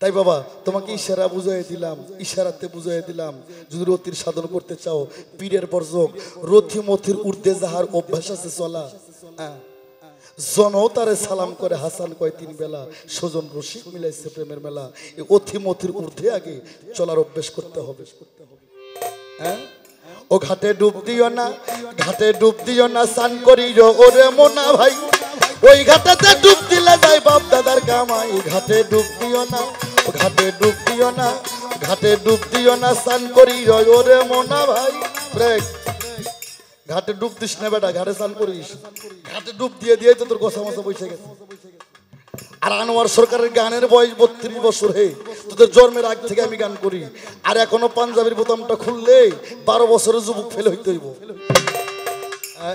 Speaker 1: তাই বাবা তোমাকে ইশারা বুঝাই দিলাম, ইশারাতে বুঝাই দিলাম। যদি রতির সাধন করতে চাও পীরের বর্জক রথি মথির ঊর্ধ্বে যাহার অভ্যাস আছে চলা, জনতারে সালাম করে হাসান কয় ৩ বেলা, স্বজন রসিক মিলাইছে প্রেমের মেলা। এই অথি মথির ঊর্ধ্বে আগে চলার অভ্যাস করতে হবে। হ্যাঁ ও ঘাটে ডুব দিও না, ঘাটে ডুব দিও না, স্নান করি ওরে মোনা ভাই, ওই ঘাটেতে ডুব দিলে যায় বাপ দাদার কামাই। ঘাটে ডুব দিও না, ঘাটে ডুব দিও না, ঘাটে ডুব দিও না, স্নান করি ওরে মোনা ভাই। ঘাটে ডুব দিস না বেটা, ঘাটে স্নান করিস। ঘাটে ডুব দিয়ে দিয়ে তো তোর গোসা মশা বসে গেছে। আর আনোয়ার সরকারের গানের বয়স ৩২ বছর। হে তোদের জন্মের আগ থেকে আমি গান করি, আর এখনো পাঞ্জাবির বোতামটা খুললে ১২ বছরের যুবক ফেলে হইতে হইব।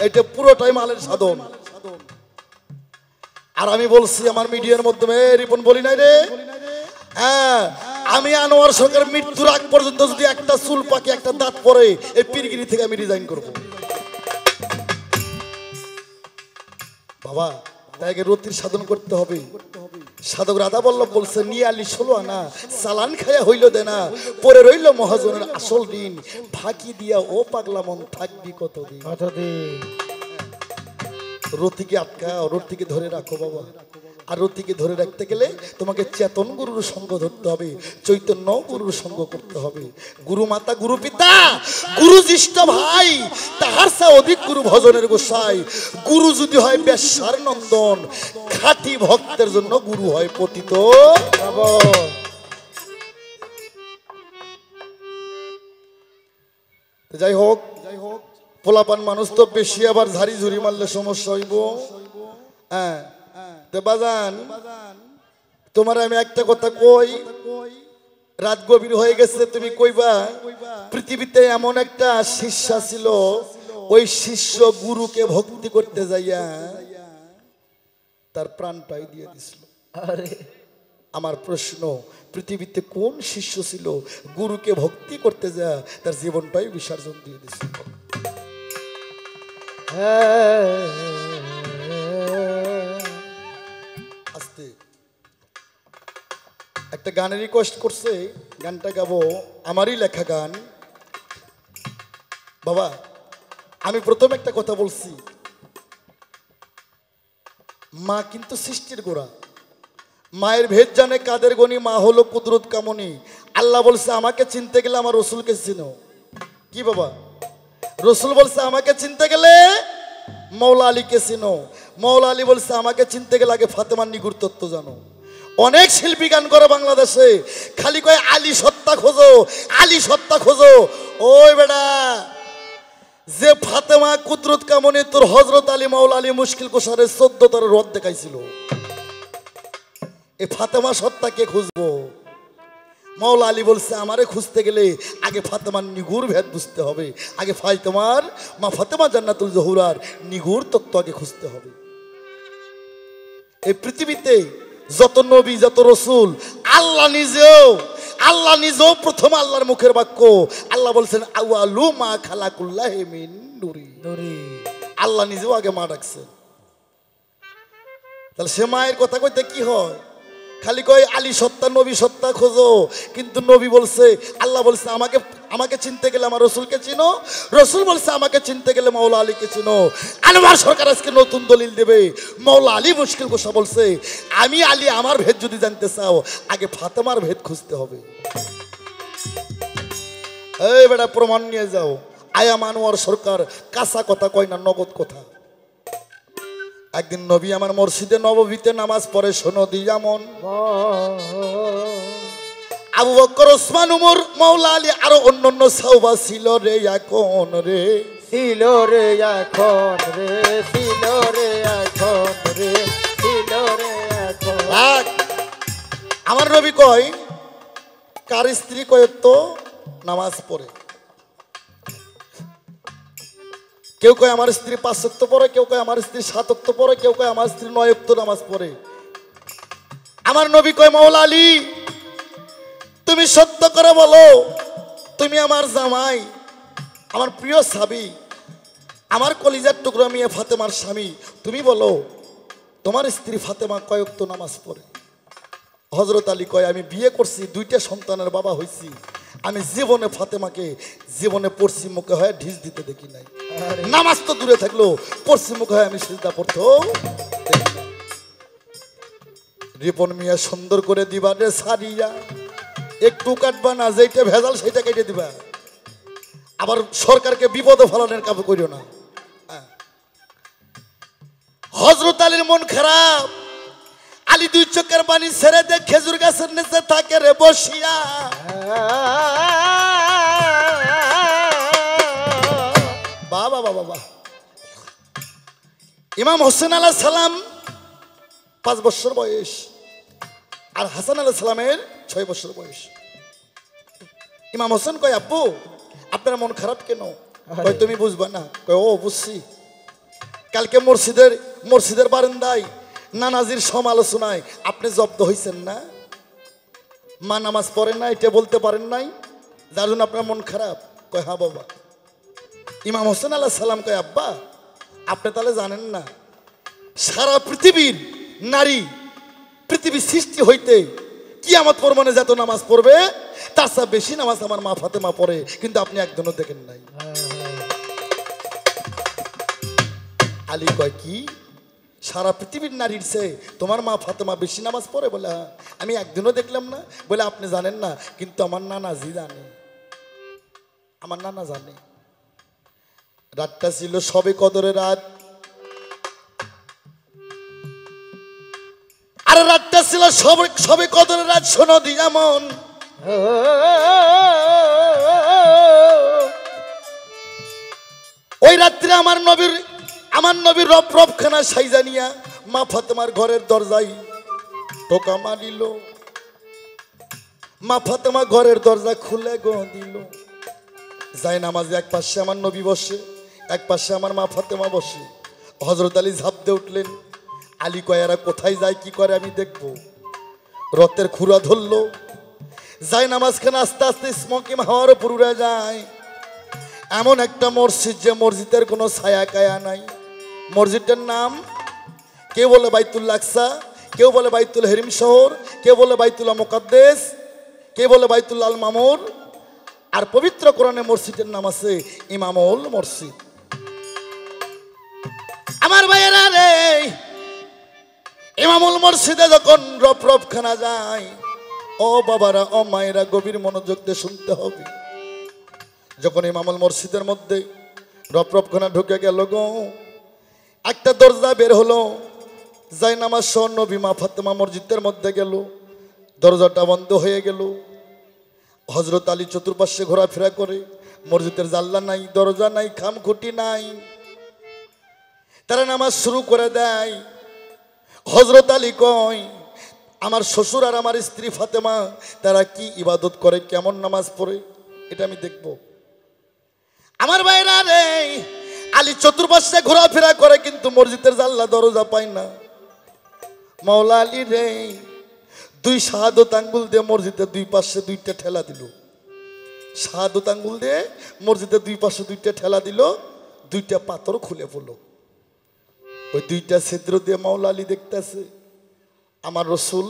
Speaker 1: এটা পুরোটাই মালের সাধন। আর আমি বলছি আমার মিডিয়ার মাধ্যমে, রিপন বলি নাই রে, হ্যাঁ আমি আনোয়ার সরকার মৃত্যুর আগ পর্যন্ত যদি একটা চুল পাকে একটা দাঁত পরে এই পীরগিরি থেকে আমি রিজাইন করব। বাবা তাইকে রতির সাধন করতে হবে। সাধক রাধা বল্লভ বলছে নিয়ালি ১৬ আনা, চালান খায়া হইল দেনা, পরে রইল মহাজনের আসল দিন, ফাঁকি দিয়া ও পাগলা মন থাকবি কতদিন। রতিকে আটকাও, রতিকে ধরে রাখো বাবা। আর রতিকে ধরে রাখতে গেলে তোমাকে চেতন গুরুর সঙ্গ ধরতে হবে, চৈতন্য গুরুর সঙ্গ করতে হবে। গুরু মাতা, গুরু পিতা, গুরু জ্যেষ্ঠ ভাই, তাহার চেয়ে অধিক গুরু ভজনের গোসাই। গুরু যদি হয় বেশ্যার নন্দন, খাঁটি ভক্তের জন্য গুরু হয় পতিত। যাই হোক, পোলাপান মানুষ তো বেশি, আবার ঝাড়ি ঝুড়ি মারলে সমস্যা হইব। হ্যাঁ বাজান তোমার আমি একটা কথা কই, রাত গভীর হয়ে গেছে, তুমি কইবা পৃথিবীতে এমন একটা শিষ্য ছিল, ওই শিষ্য গুরুকে ভক্তি করতে যাইয়া তার প্রাণটাই দিয়ে দিছিল। আমার প্রশ্ন, পৃথিবীতে কোন শিষ্য ছিল গুরুকে ভক্তি করতে যায় তার জীবনটাই বিসর্জন দিয়ে দিছিল? আস্তে একটা গানের রিকোয়েস্ট করছে, গানটা গাবো, আমারই লেখা গান। বাবা আমি প্রথম একটা কথা বলছি, মা কিন্তু সৃষ্টির গোড়া, মায়ের ভেদ জানে কাদের গনি, মা হলো কুদরত কামনি। আল্লাহ বলছে আমাকে চিনতে গেলে আমার রসুলকে চিনো। কি বাবা, রসুল বলছে আমাকে চিনতে গেলে মৌলা আলীকে চিনো। মৌলা আলী বলছে আমাকে চিনতে গেলে আগে ফাতেমার নিগুর তত্ত্ব জানো। অনেক শিল্পী গান করে বাংলাদেশে, খালি কয় আলী সত্তা খোঁজো, আলী সত্তা খোঁজো। ওই বেটা, যে ফাতেমা কুদরত কামনি তোর হজরত আলী মৌলা আলী মুশকিল কোষারে 14 তার রদ দেখাইছিল, এই ফাতেমা সত্তা কে খুঁজবো? মৌলা আলী বলছে আমারে খুঁজতে গেলে আগে ফাতেমার নিগুর ভেদ বুঝতে হবে, আগে ফাতেমার মা ফাতেমা জান্নাতুল জহুরার নিগুর তত্ত্ব আগে খুঁজতে হবে। এই পৃথিবীতে যত নবী যত রসুল, আল্লাহ নিজেও প্রথম আল্লাহর মুখের বাক্য, আল্লাহ বলছেন আউয়ালু মা খালাকুল্লাহ মিন নূরি। আল্লাহ নিজেও আগে মা ডাকছেন। তাহলে সে মায়ের কথা কইতে কি হয়? খালি কয় আলী সত্তা নবী সত্তা খোঁজো, কিন্তু নবী বলছে, আল্লাহ বলছে আমাকে চিনতে গেলে আমার রসুলকে চিনো, রসুল বলছে আমাকে চিনতে গেলে মৌলা আলীকে চিনো। আনোয়ার সরকার আজকে নতুন দলিল দেবে, মৌলা আলী মুশকিল কোষা বলছে আমি আলী আমার ভেদ যদি জানতে চাও আগে ফাতেমার ভেদ খুঁজতে হবে। এই বেটা প্রমাণ নিয়ে যাও। আয়াম আনোয়ার সরকার কাঁচা কথা কয় না, নগদ কথা। একদিন নবী আমার মসজিদে নববীতে নামাজ পড়ে, শোনো দিয়ামন আবু বকর ওসমান উমর মৌলা আলী আরো অন্যান্য সাহাবা ছিল রে, এখন রে
Speaker 2: ছিল রে, এখন রে ছিল রে, এখন রে ছিল রে, এখন।
Speaker 1: আমার নবী কয় কার স্ত্রী কয় তো নামাজ পড়ে, কেউ কয় আমার স্ত্রী 5 ওয়াক্ত পড়ে, কেউ কয় আমার স্ত্রী 7 ওয়াক্ত পড়ে, কেউ কয় আমার স্ত্রী 9 ওয়াক্ত নামাজ পড়ে। আমার নবী কয় মৌলা আলী তুমি সত্য করে বলো, তুমি আমার জামাই, আমার প্রিয় সাবি, আমার কলিজার টুকরা মেয়ে ফাতেমার স্বামী, তুমি বলো তোমার স্ত্রী ফাতেমা কয় ওয়াক্ত নামাজ পড়ে? হযরত আলী কয় আমি বিয়ে করছি, 2টা সন্তানের বাবা হইছি, আমি জীবনে ফাতেমাকে জীবনে পশ্চিম মুখে হয়ে ঢিস দিতে দেখি নাই। নামাজ তো দূরে থাকলো, পশ্চিম মুখে হয়ে আমি সিজদা পড়তো দেখি নাই। রিপন মিয়া সুন্দর করে দিবা রে সারিয়া, একটু কাটবা না, যেটা ভেজাল সেটা কেটে দিবা, আবার সরকারকে বিপদে ফেলানোর কাজ করিও না। হযরত আলীর মন খারাপ, আলী 2 চোখের পানি ছেড়ে দে, খেজুর গাছের নিচে থাকে রে বসিয়া। বাবা বাবা, ইমাম হোসেন আলাইহিস সালাম 5 বছর বয়স, আর হাসান আলাইহিস সালামের 6 বছর বয়স। ইমাম হোসেন কয় আব্বু আপনার মন খারাপ কেন? কয় তুমি বুঝবা না। কয় ও বুঝছি, কালকে মসজিদের বারান্দায় নানাজির সমালোচনায় আপনি জব্দ হয়েছেন না, মা নামাজ পড়েন না, এটা বলতে পারেন নাই, যার জন্য আপনার মন খারাপ। কয় হ্যাঁ বাবা। ইমাম হোসেন আলাইহিস সালাম কয় আব্বা আপনি তাহলে জানেন না, সারা পৃথিবীর নারী পৃথিবীর সৃষ্টি হইতে কিয়ামত পরমানে যত নামাজ পড়বে তার চেয়ে বেশি নামাজ আমার মা ফাতেমা পড়ে, কিন্তু আপনি একদিনও দেখেন নাই। আলী কয় কি সারা পৃথিবীর নারীর চেয়ে তোমার মা ফাতেমা বেশি নামাজ পড়ে? বলে হ্যাঁ। আমি একদিনও দেখলাম না। বলে আপনি জানেন না, কিন্তু আমার নানাজি জানে, আমার নানা জানে। রাতটা ছিল সবে কদরের রাত, আর রাতটা ছিল সবে কদরের রাত। শোনো দিয়ামন ওই রাত্রে আমার নবীর রবখানা সাইজা নিয়া মা ফাতেমার ঘরের দরজায় টোকা মারিল। মা ফাতেমা ঘরের দরজা খুলে দিল। যাই নামাজে এক পাশে আমার নবী বসে, এক পাশে আমার মা ফাতেমা বসে। হযরত আলী ঝাঁপ দিয়ে উঠলেন। আলী কয় এরা কোথায় যায় কি করে আমি দেখব। রথের খুরা ধরলো, যাই নামাজখানে আস্তে আস্তে স্মোকিং হাওয়ার উপর উড়ে যায়। এমন একটা মসজিদ যে মসজিদের কোনো ছায়া কায়া নাই। মসজিদটার নাম কেউ বলে বাইতুল আকসা, কেউ বলে বাইতুল হেরিম শহর, কেউ বলে বাইতুল মুকাদ্দেস, কেউ বলে বাইতুল আল মামুর। আর পবিত্র কোরআনে মসজিদের নাম আছে ইমামুল মসজিদ। আমার ভাইয়েরা রে, ইমামুল মসজিদে যখন রব রব খানা যায়, ও বাবারা ও মায়েরা গভীর মনোযোগ দিয়ে শুনতে হবে। যখন ইমামুল মসজিদের মধ্যে রব রব খানা ঢুকে গেল গো, একটা দরজা বের হলো, যাই নামাজ সহ নবী মা ফাতেমা মসজিদের মধ্যে গেল, দরজাটা বন্ধ হয়ে গেল। হযরত আলী চতুর্পাশে ঘোরাফেরা করে, মসজিদের জানলা নাই, দরজা নাই, খামখুঁটি নাই, তারা নামাজ শুরু করে দেয়। হযরত আলী কয়, আমার শ্বশুর আর আমার স্ত্রী ফাতেমা তারা কি ইবাদত করে, কেমন নামাজ পড়ে, এটা আমি দেখব। আমার ভাইরা রে, আলী চতুর্পাশে ঘোরাফেরা করে কিন্তু মসজিদের জানলা দরজা পায় না। মাওলা আলী রে দুই শাহাদত আঙ্গুল দিয়ে মসজিদের দুই পাশে দুইটা ঠেলা দিল। শাহাদত আঙ্গুল দিয়ে মসজিদের দুই পাশে দুইটা ঠেলা দিল, দুইটা পাথর খুলে পড়লো। ওই দুইটা ছিদ্র দিয়ে মাওলা আলী দেখতেছে আমার রসুল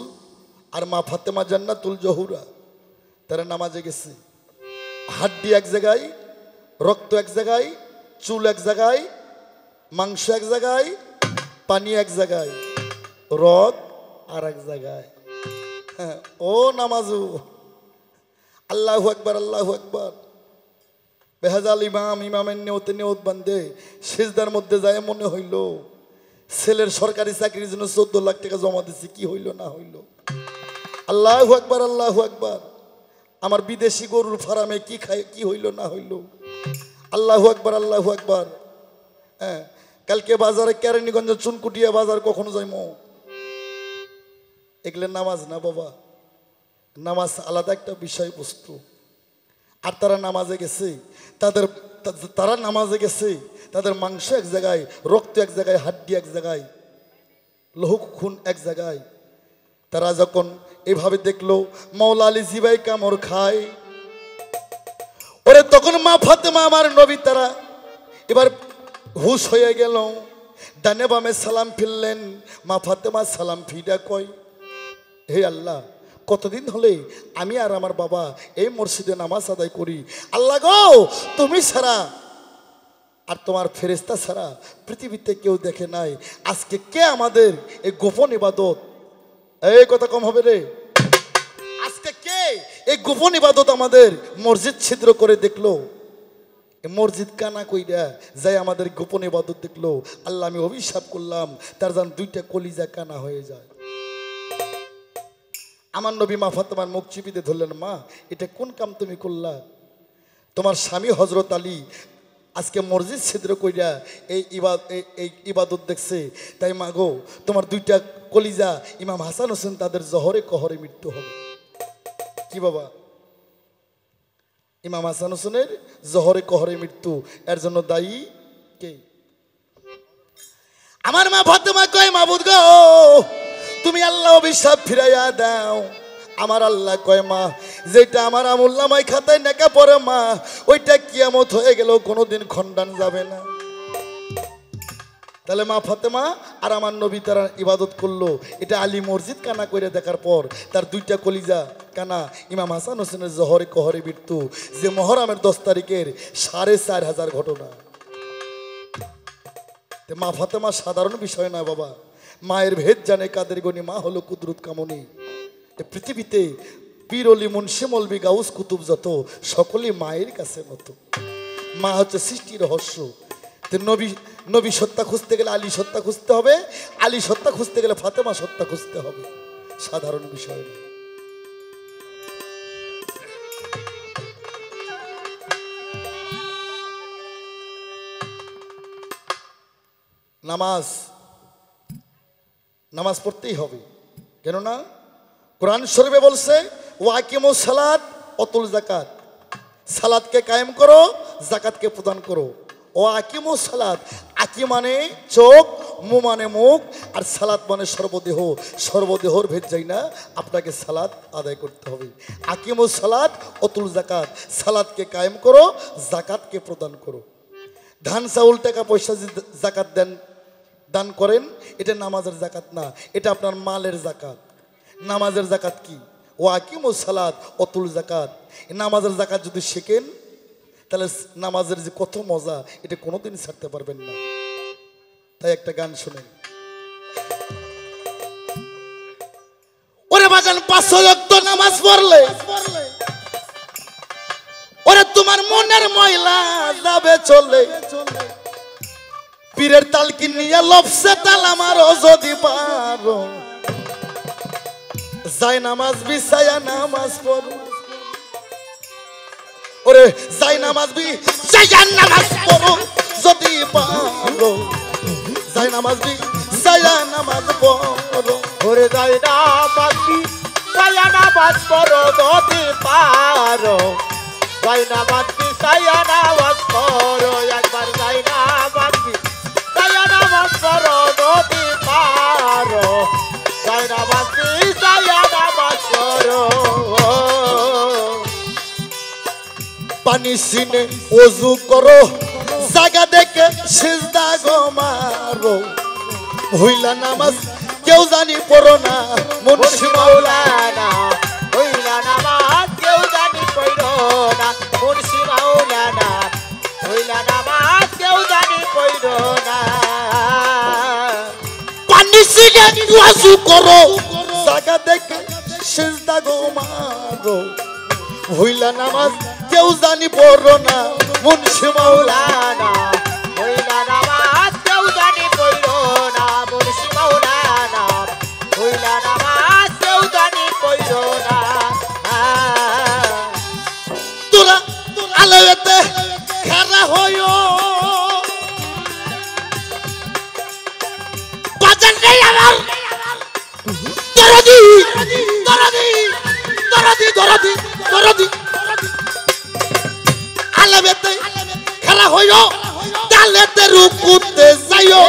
Speaker 1: আর মা ফাতেমা জান্নাতুল জহুরা তারা নামাজে গেছে। হাড্ডি এক জায়গায়, রক্ত এক জায়গায়, চুল এক জায়গায়, মাংস এক জায়গায়, পানি এক জায়গায়, রগ আর এক জায়গায়। হ্যাঁ, ও নামাজু, আল্লাহু আকবার, আল্লাহু আকবার। বেহাজাল ইমাম, ইমামের নিয়তে নিয়ত বান্ধে সিজদার মধ্যে যায়, মনে হইল ছেলের সরকারি চাকরির জন্য 14 লাখ টাকা জমা দিছি, কি হইল না হইল। আল্লাহু আকবার, আল্লাহু আকবার। আমার বিদেশি গরুর ফার্মে কি খাই, কি হইল না হইল। আল্লাহু আকবার, আল্লাহু আকবার। হ্যাঁ, কালকে বাজারে কেরানীগঞ্জ চুনকুটিয়া বাজার কখনো যাইমো, এগুলো নামাজ না বাবা, নামাজ আলাদা একটা বিষয়বস্তু। আর তারা নামাজে গেছে, তারা নামাজে গেছে, তাদের মাংস এক জায়গায়, রক্ত এক জায়গায়, হাড্ডি এক জায়গায়, লৌহ খুন এক জায়গায়। তারা যখন এভাবে দেখলো মাওলা আলী জিবাই কামড় খায়, ওরে তখন মা ফাতেমা আমার নবী তারা এবার হুশ হয়ে গেল, ডানে বামে সালাম ফিরলেন। মা ফাতেমা সালাম ফিরা কয়, হে আল্লাহ, কতদিন হলে আমি আর আমার বাবা এই মসজিদে নামাজ আদায় করি। আল্লাহ গো, তুমি ছাড়া আর তোমার ফেরেশতা ছাড়া পৃথিবীতে কেউ দেখে নাই। আজকে কে আমাদের এই গোপন ইবাদত, এই কথা কম হবে রে, আজকে কে এই গোপন ইবাদত আমাদের মসজিদ ছিদ্র করে দেখলো, মসজিদ কানা কইরা যাই আমাদের গোপন ইবাদত দেখলো। আল্লাহ, আমি অভিশাপ করলাম তার যেন দুইটা কলিজা কানা হয়ে যায়। আমার নবী মা ফাতেমার মুখ চিপিতে ধরলেন, মা এটা কোন কাম তুমি করলা? তোমার স্বামী হযরত আলী আজকে মসজিদ ছিদ্র কইরা এই ইবাদত দেখছে, তাই মা গো, তোমার দুইটা কলিজা ইমাম হাসান হোসেন তাদের জহরে কহরে মৃত্যু হবে। কি বাবা, ইমাম হাসান হোসেনের জহরে কহরে মৃত্যু, এর জন্য দায়ী কে? আমার মা ফাতেমা কয়, মাবুদ গো, তুমি আল্লাহ অভিশাপ ফিরাইয়া দাও। আমার আল্লাহ কয়, মা যেটা আমার আমুল্লামাই খাতায় নেকা পড়ে মা, ওইটা কিয়ামত হয়ে গেল কোনোদিন খণ্ডান যাবে না। তাহলে মা ফাতেমা আর আমার নবী তারা ইবাদত করলো, এটা আলী মসজিদ কানা করে দেখার পর তার দুইটা কলিজা কানা, ইমাম হাসান হোসেনের জহরে কহরে মৃত্যু, যে মহরমের 10 তারিখের 4,500 ঘটনা। মা ফাতেমা সাধারণ বিষয় না বাবা, মায়ের ভেদ জানে কাদের গনি, মা হলো কুদরত কামনি। পৃথিবীতে পীর অলি মুন্সি মৌলবি গাউস কুতুব যত, সকলেই মায়ের কাছে মতো। মা হচ্ছে সৃষ্টির রহস্য। নবী সত্তা খুঁজতে গেলে আলী সত্তা খুঁজতে হবে, আলী সত্তা খুঁজতে গেলে ফাতেমা সত্তা খুঁজতে হবে, সাধারণ বিষয় না। নামাজ পড়তেই হবে, কেননা কোরআন শরীফে বলছে, ওয়াকিমুস সালাত অতুল যাকাত, সালাতকে কায়েম করো, যাকাতকে প্রদান করো। ও আকিমুস সালাত, আকি মানে চোখ, মু মানে মুখ আর সালাত মানে সর্বদেহ, সর্বদেহর ভেদ যাই না, আপনাকে সালাত আদায় করতে হবে। আকিমুস সালাত অতুল জাকাত, সালাতকে কায়েম করো, জাকাতকে প্রদান করো। ধান চাউল টাকা পয়সা জাকাত দেন, দান করেন, এটা নামাজের জাকাত না, এটা আপনার মালের জাকাত। নামাজের জাকাত কি? ও আকিমুস সালাত অতুল জাকাত। নামাজের জাকাত যদি শেখেন তাহলে নামাজের যে কত মজা এটা কোনোদিন ছাড়তে পারবেন না। তাই একটা গান শুনেন। ওরে বাজান 5 ওয়াক্ত নামাজ পড়লে ওরে তোমার মনের ময়লা যাবে চলে। পীরের তালকি নিয়ে লপসে তাল আমারও যদি পারো, যাই নামাজ বিছায়া নামাজ পড়ো। ওরে যাই নামাজ বিছায়া নামাজ পড়ো যদি পারো, যাই নামাজ বিছায়া নামাজ পড়ো।
Speaker 2: ওরে যাই নামাজ বিছায়া নামাজ পড়ো যদি পারো, যাই নামাজ বিছায়া নামাজ পড়ো। একবার যাই নামাজ বিছায়া নামাজ পড়ো যদি পারো, যাই নামাজ বিছায়া নামাজ পড়ো।
Speaker 1: পানি সিনে ওযু করো, জায়গা দেখে সিজদা গো মারো। হইলা নামাজ কেউ জানি পড়ো না, মুন্সি
Speaker 2: মাওলানা হইলা নামাজ কেউ জানি পড়ো না, মুন্সি মাওলানা হইলা নামাজ কেউ জানি পড়ো না।
Speaker 1: পানি সিনে ওযু করো, জায়গা দেখে সিজদা গো মারো। হইলা নামাজ কেউ জানি পড়ো না, মুন্সি মাওলানা
Speaker 2: হইলা নামাজ কেউ জানি পড়ো না, মুন্সি মাওলানা হইলা নামাজ কেউ জানি পড়ো না।
Speaker 1: তোরা আলেতে খারা হইও বাজার নেই আমার দরদি দরদি দরদি দরদি দরদি। আলেতে খারা হইও তালেতে রুকুতে যাইও,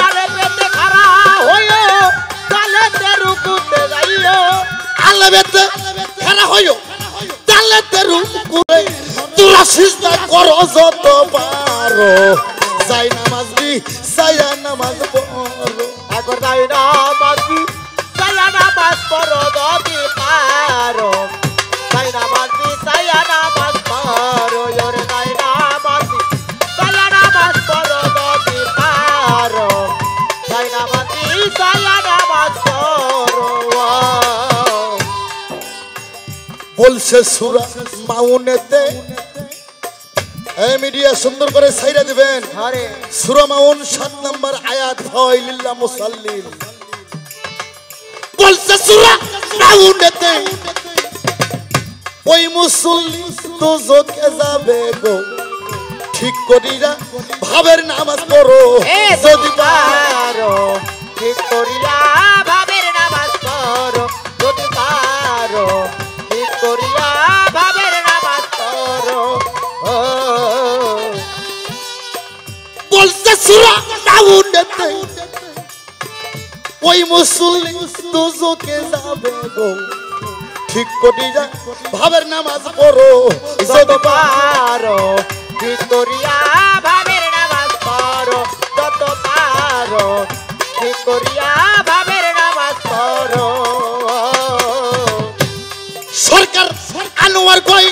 Speaker 2: আলেতে খারা হইও তালেতে রুকুতে যাইও।
Speaker 1: আলেতে খারা হইও তালেতে রুকুতে, তোরা সিজদা করো যত পারো, যাই নামাজ বিছায়া নামাজ পড়ো।
Speaker 2: একবার যাই নামাজ বিছায়া নামাজ পড়ো যদি পারো, যাই নামাজ বিছায়া নামাজ পড়ো। ওরে যাই নামাজ বিছায়া নামাজ পড়ো যদি পারো, যাই নামাজ বিছায়া নামাজ পড়ো।
Speaker 1: বলছে সূরা মাউনেতে, এই মিডিয়া সুন্দর করে ছাইরা দিবেন।
Speaker 2: আরে
Speaker 1: সূরা মাউন 7 নম্বর আয়াত, ফাওয়াইলিল মুসাল্লিন। বলছে সূরা মাউনেতে, ওই মুসল্লি দোজখে যাবে গো, ঠিক করিয়া ভাবের নামাজ পড়ো যদি
Speaker 2: পারো, ঠিক করিয়া ভাবের নামাজ পড়ো যদি পারো, ঠিক করিয়া ভাবের নামাজ পড়ো।
Speaker 1: বলছে সূরা মাউনেতে, ওই মুসল্লি দোজখে যাবে গো, ঠিক করিয়া ভাবের নামাজ পড়ো
Speaker 2: যত পারো, ঠিক করিয়া ভাবের নামাজ পড়ো যত পারো, ঠিক করিয়া ভাবের নামাজ পড়ো।
Speaker 1: সরকার আনোয়ার কই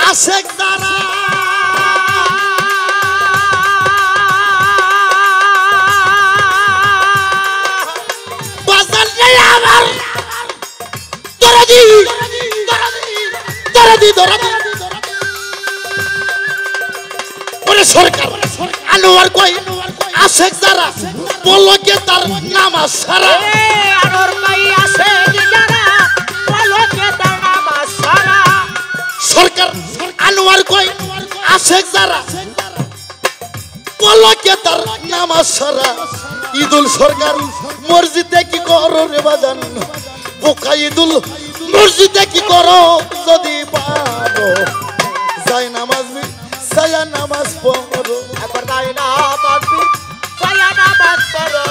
Speaker 1: আশেক যারা, বাজার নেই আমার দরদি দরদি দরদি। ওরে সরকার আনোয়ার কই আশেক যারা, বলো কে তার নামাজ সারা।
Speaker 2: আনোয়ার কই আশেক যারা, বলো কে তার নামাজ সারা।
Speaker 1: সরকার আনোয়ার কই আশেক যারা, বলো কে তার নামাজ সারা। ঈদুল সরকার মসজিদে কি করো রে বাজান, বোকা ঈদুল মসজিদে কি করো যদি পারো, যাই নামাজ বিছায়া নামাজ পড়ো।
Speaker 2: একবার যাই নামাজ বিছায়া নামাজ পড়ো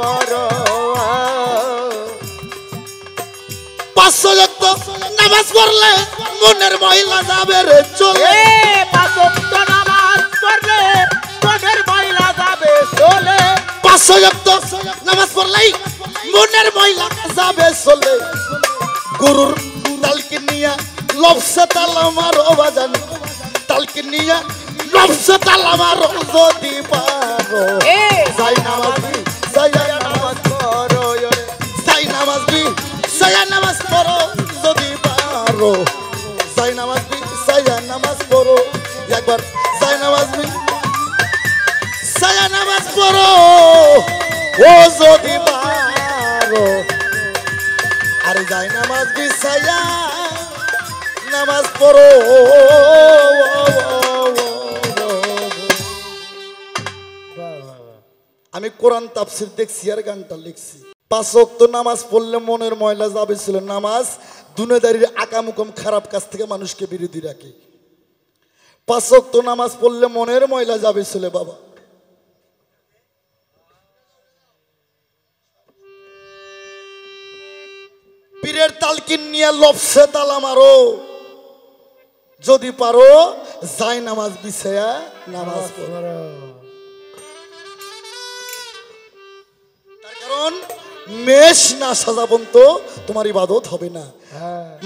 Speaker 2: করো
Speaker 1: 500 ওয়াক্ত নামাজ পড়লে মনের ময়লা যাবে রে চলে।
Speaker 2: 5 ওয়াক্ত নামাজ পড়লে মনের ময়লা যাবে চলে।
Speaker 1: 500 ওয়াক্ত নামাজ পড়লেই মনের ময়লা যাবে চলে। গুরুর তালকি নিয়া লবসে তালা মারো বাজান, তালকি নিয়া লবসে তালা মারো যদি পারো। যাই নামাজি যাইয়া নামাজ
Speaker 2: করো
Speaker 1: যাই নামাজি যাইয়া নামাজ পড়ো যদি পারো। যাই নামাজি যাইয়া নামাজ পড়ো একবার। যাই নামাজি যাইয়া নামাজ পড়ো ও যদি পারো। আরে যাই নামাজ বিছাইয়া নামাজ পড়ো। আমি কোরআন তাফসীর দেখছি আর গানটা লিখছি। 5 ওয়াক্ত নামাজ পড়লে মনের ময়লা যাবে ছিল। নামাজ দুনিয়াদারির আকামুকম খারাপ কাজ থেকে মানুষকে বিরোধী রাখে। 5 ওয়াক্ত নামাজ পড়লে মনের ময়লা যাবে ছিল বাবা। পীরের তালকিন নিয়ে লবসে তালা মারো যদি পারো। যাই নামাজ বিছায়া নামাজ পড়ো। তার কারণ মেষ না সাজা পর্যন্ত তোমার ইবাদত হবে না।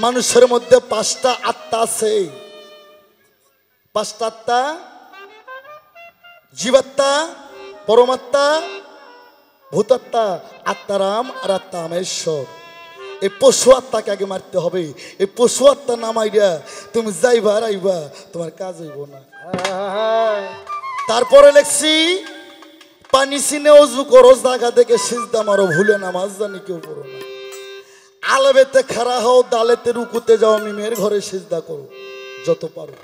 Speaker 1: মানুষের মধ্যে 5টা আত্মা আছে। 5টা আত্মা, জীবাত্মা, পরমাত্মা, ভূতাত্মা, আত্মারাম আর আত্মা আমেশ্বর। এই পশু আত্মাকে আগে মারতে হবে। এই পশু আত্মা নামাইয়া তুমি যাইবা আর আইবা, তোমার কাজ হইব না। তারপরে লেখছি পানি চিনে অজু করো, জায়গা দেখে সিজদা মারো, ভুলে নামাজ জানি কেউ পড়ো না। আলবেতে খাড়া হও, দালেতে রুকুতে যাও, মিমের ঘরে সিজদা করো যত পারো।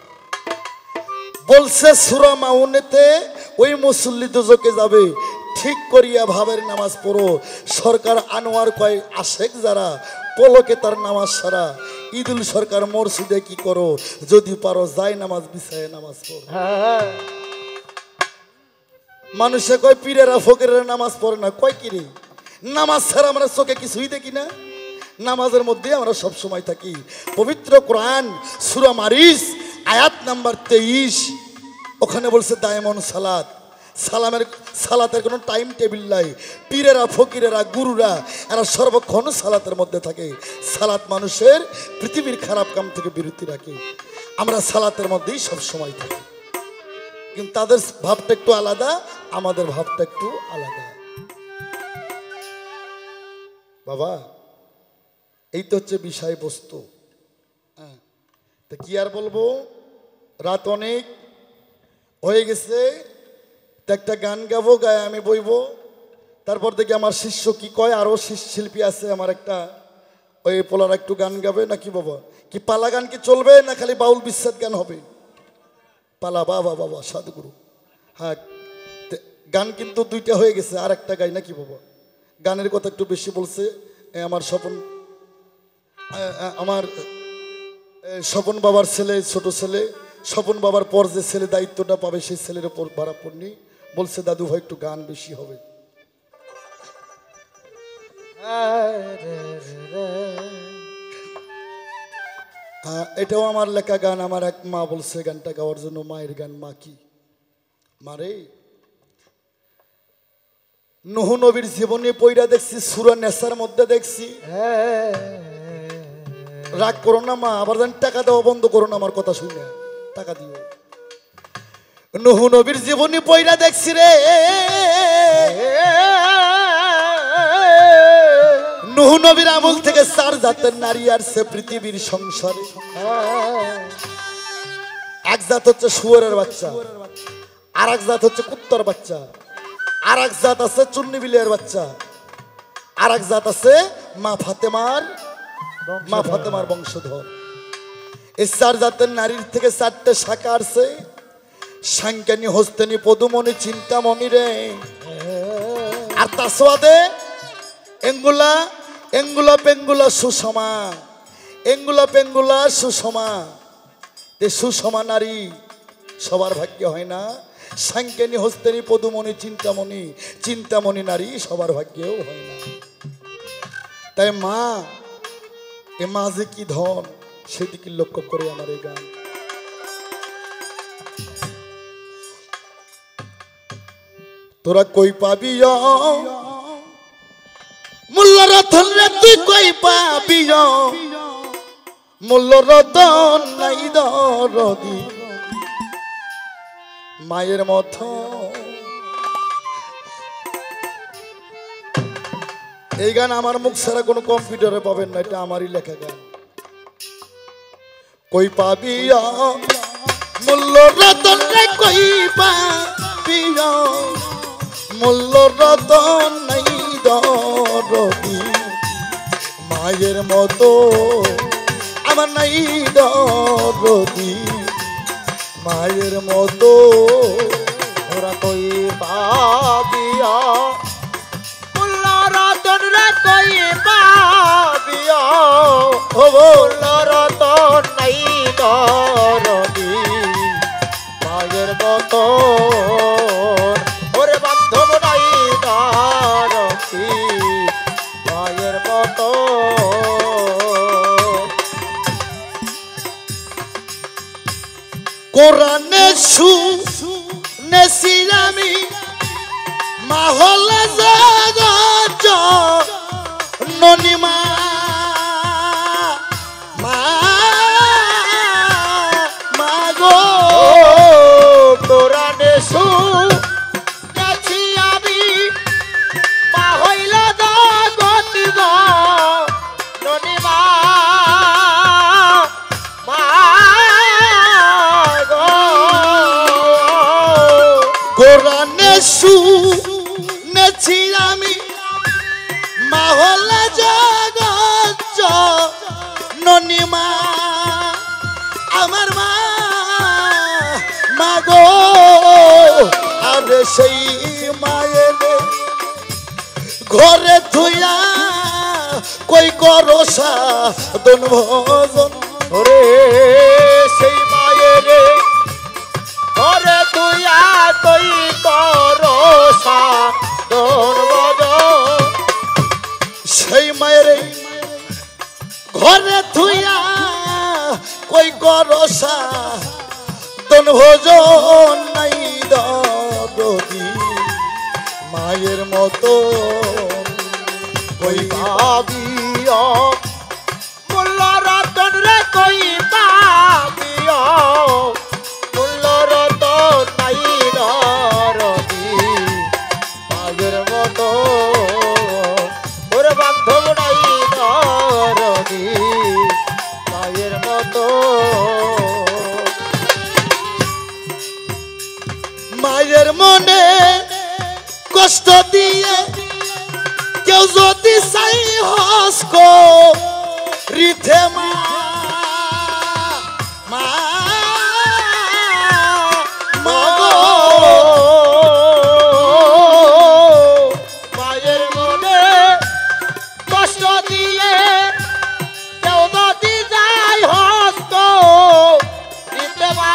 Speaker 1: বলছে সূরা মাউনেতে ওই মুসল্লি দুজকে যাবে, ঠিক করিয়া ভাবের নামাজ পড়ো। সরকার আনোয়ার কয় আশেক যারা পলকে তার নামাজ সারা। ঈদুল সরকার মসজিদে কি করো যদি পারো যাই নামাজ বিছায় নামাজ পড়ো। মানুষে কয় পীরেরা ফকিরেরা নামাজ পড়ে না, কয় কি রে? নামাজ ছাড়া আমরা চোখে কিছুই দেখি না। নামাজের মধ্যে আমরা সব সময় থাকি। পবিত্র কোরআন সূরা মারিস আয়াত নাম্বার 23 ওখানে বলছে দায়মন সালাত। সালাতের কোনো টাইম টেবিল নাই। পীরেরা ফকিরেরা গুরুরা এরা সর্বক্ষণ সালাতের মধ্যে থাকে। সালাত মানুষের পৃথিবীর খারাপ কাম থেকে বিরতি রাখে। আমরা সালাতের মধ্যেই সব সময় থাকি, কিন্তু তাদের ভাবটা একটু আলাদা, আমাদের ভাবটা একটু আলাদা। বাবা এই তো হচ্ছে বিষয়বস্তু। হ্যাঁ, তা কি আর বলবো, রাত অনেক হয়ে গেছে। একটা গান গাবো, গায়ে আমি বইবো। তারপর দেখি আমার শিষ্য কি কয়। আরও শিল্পী আছে আমার, একটা ওই পোলার একটু গান গাবে নাকি বাবা? কি পালা গান কি চলবে না খালি বাউল বিচ্ছেদ গান হবে? পালা, বাবা বাবা সাধুগুরু। হ্যাঁ, গান কিন্তু 2টা হয়ে গেছে, আর একটা গাই নাকি বাবা? গানের কথা একটু বেশি বলছে আমার স্বপন বাবার ছেলে, ছোট ছেলে স্বপন বাবার পর যে ছেলে দায়িত্বটা পাবে সেই ছেলের ওপর ভাড়া পড়নি বলছে দাদু ভাই একটু গান বেশি হবে। এটাও আমার লেখা গান। আমার এক মা বলছে গানটা গাওয়ার জন্য। মায়ের গান। মা কি মারে? নূহ নবীর জীবনী পইরা দেখছি, সূরা নেসার মধ্যে দেখছি। রাগ করো না মা, আবার যেন টাকা দেওয়া বন্ধ করো না আমার কথা শুনে। টাকা দিও। নূহ নবীর জীবনী পইরা দেখছি রে। নূহ নবীর আমল থেকে 4 জাতের নারী আসছে পৃথিবীর সংসারে। এক জাত হচ্ছে শুয়োরের বাচ্চা, আর এক জাত হচ্ছে কুত্তার বাচ্চা, আর এক জাত আছে চুন্নি বিলিয়ার বাচ্চা, আর এক জাত আছে মা ফাতেমার বংশধর। এই 4 জাতের নারীর থেকে 4টে শাখা আসছে। সাংকানি, হস্তেনি, পদুমণি, চিন্তামণি রে। আর তাসওয়াদে এঙ্গুলা পেঙ্গুলা সুষমা, এঙ্গুলা পেঙ্গুলা সুষমা। এই সুষমা নারী সবার ভাগ্যে হয় না। সাঙ্কেনি হস্তেনি পদুমণি চিন্তামণি চিন্তামণি নারী সবার ভাগ্যেও হয় না। তাই মা, এ মা যে কি ধন সেদিকে লক্ষ্য করে আমার এই গান। তোরা কই পাবি মূল্য রতন রে, তুই কই পাবি মূল্য রতন নাই দরদি মায়ের মতো। এই গান আমার মুখ ছাড়া কোনো কম্পিউটারে পাবেন না, এটা আমারই লেখা গান। কই পাবি মূল্য রতন রে, কই পাবি মূল্য রতন নাই দরদি মায়ের মতো আমার নাই দরদি মায়ের মতো।
Speaker 2: ওরা কই পাবিয়া মূল্য রতন রে, কই পাবিয়া মূল্য রতন নাই দরদি মায়ের মতো। ওরে বান্ধব নাই দরদি মায়ের মতো।
Speaker 1: কোরআনে শুনেছি আমি মা হলে জগৎ জননী মা, মা মা গো।
Speaker 2: কোরআনে শুনেছি আমি মা হইল জগৎ জননী মা, মা গো।
Speaker 1: কোরআনে শুনেছি আমি মা হলে জগৎ জননী মা, আমার মা মা গো। আরে সেই মায়ের ঘরে থুইয়া কই করো সাধন ভজন।
Speaker 2: ওরে সেই মায়ের ঘরে তুইয়া তুই কর সাধন ভজন।
Speaker 1: সেই মায়ের ঘরে থুইয়া কই করো সাধন ভজন নাই দরদি মায়ের মতো।
Speaker 2: কই পাবিয়া মূল্য রতন রে, কই পাবিয়া মূল্য রতন নাই দরদি মায়ের মতো। ওরে বান্ধব নাই দরদি মায়ের মতো।
Speaker 1: মায়ের মনে কষ্ট দিয়ে কেউ যদি চাই হস্ক রিথে মা, মা মা গো।
Speaker 2: মায়ের মনে কষ্ট দিয়ে কেউ যদি যায় হস্ত দিতে মা,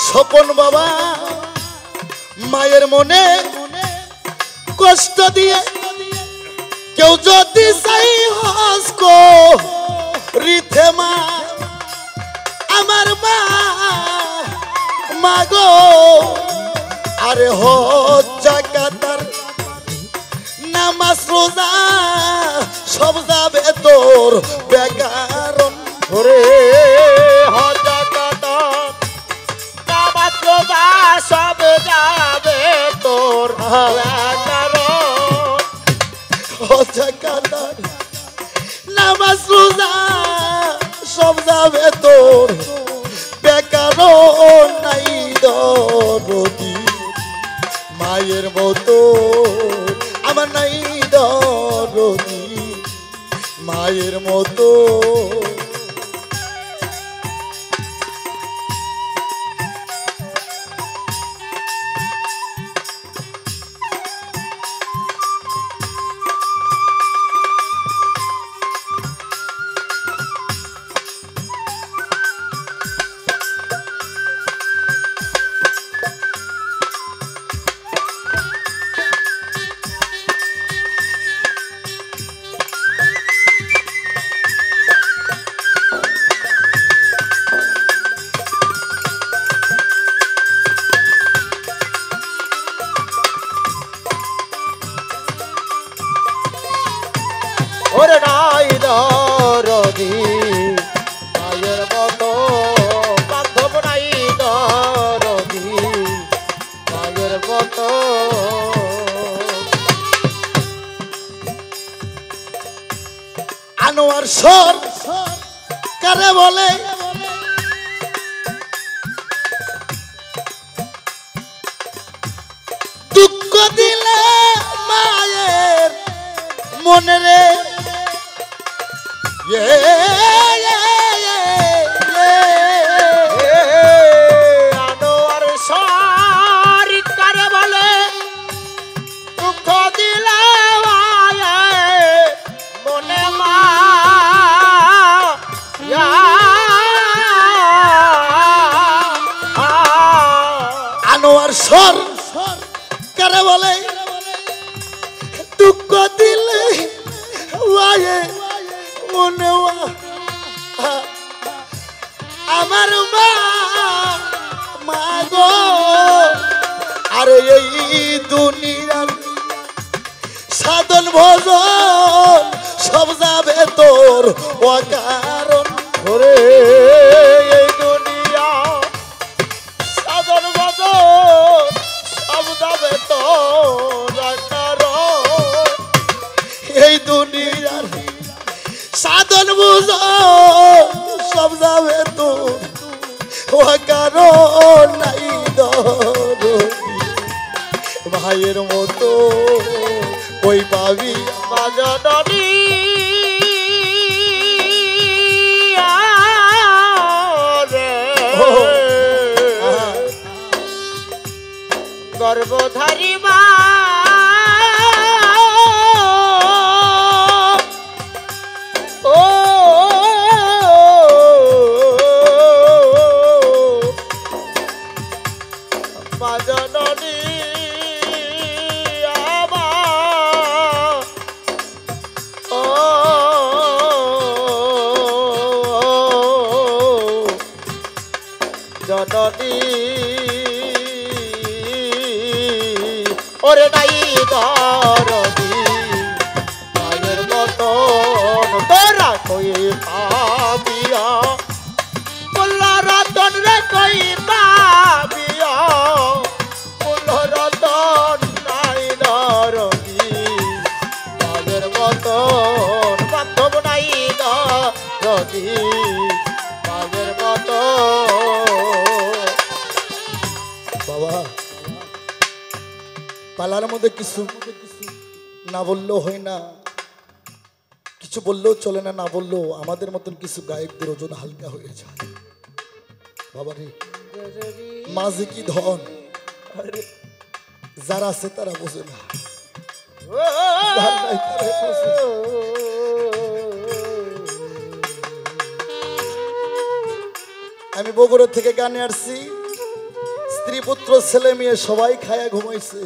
Speaker 1: স্বপন বাবা মায়ের মনে কষ্ট দিয়ে কেউ যদি চাই হস্ক রিথে মা, আমার মা মা গো। আরে হজ্জা কাতার নামাজ রোজা সব যাবে তোর বেকারণ।
Speaker 2: ওরে হজা কাটা নামাজ রোজা সব যাবে তোর বেকারণ।
Speaker 1: হজ্জা কাতার নামাজ রোজা সব যাবে তোর বেকারণ নাই দরদি মায়ের মতো আমার নাই দরদি মায়ের মতো। আনোয়ার সর কারে বলে দুঃখ দিলে মায়ের মনে রে
Speaker 2: আনোয়ার সর কারে বলে দুঃখ দিলে মনে মা
Speaker 1: আনোয়ার সর কারে বলে দুঃখ দিলে মনে আমার মা গো আরে এই দুনিয়ার সাধন ভজন সব যাবে তোর অকারণ
Speaker 2: ওরে এই দুনিয়া সাধন ভজন সব যাবে তোর অকারণ
Speaker 1: এই দুনিয়ার সাধন ভজন সব যাবে তোর অকারণ নাই ভাইয়ের মতো ওই পাবি
Speaker 2: বাজনী গর্ভধারী মা ও বাজনী জননী ওরে নাই দরদি মায়ের মতন তোরা কই পাবিয়া বললা রতন রে কই পাবিয়া বললা রতন নাই দরদি মায়ের মতন বান্ধব নাই দরদি মায়ের মতন
Speaker 1: বাবা পালার মধ্যে কিছু না বললেও হয় না, কিছু বললেও চলে না, না বললেও আমাদের মতন কিছু গায়কদের ওজন হালকা হয়ে যায়। বাবা রে মাঝে কি ধন, যারা আছে তারা বোঝে না, যার নাই তারাই বোঝে। আমি বগুড়া থেকে গানে আসছি, স্ত্রী পুত্র ছেলে মেয়ে সবাই খায়া ঘুমাইছে,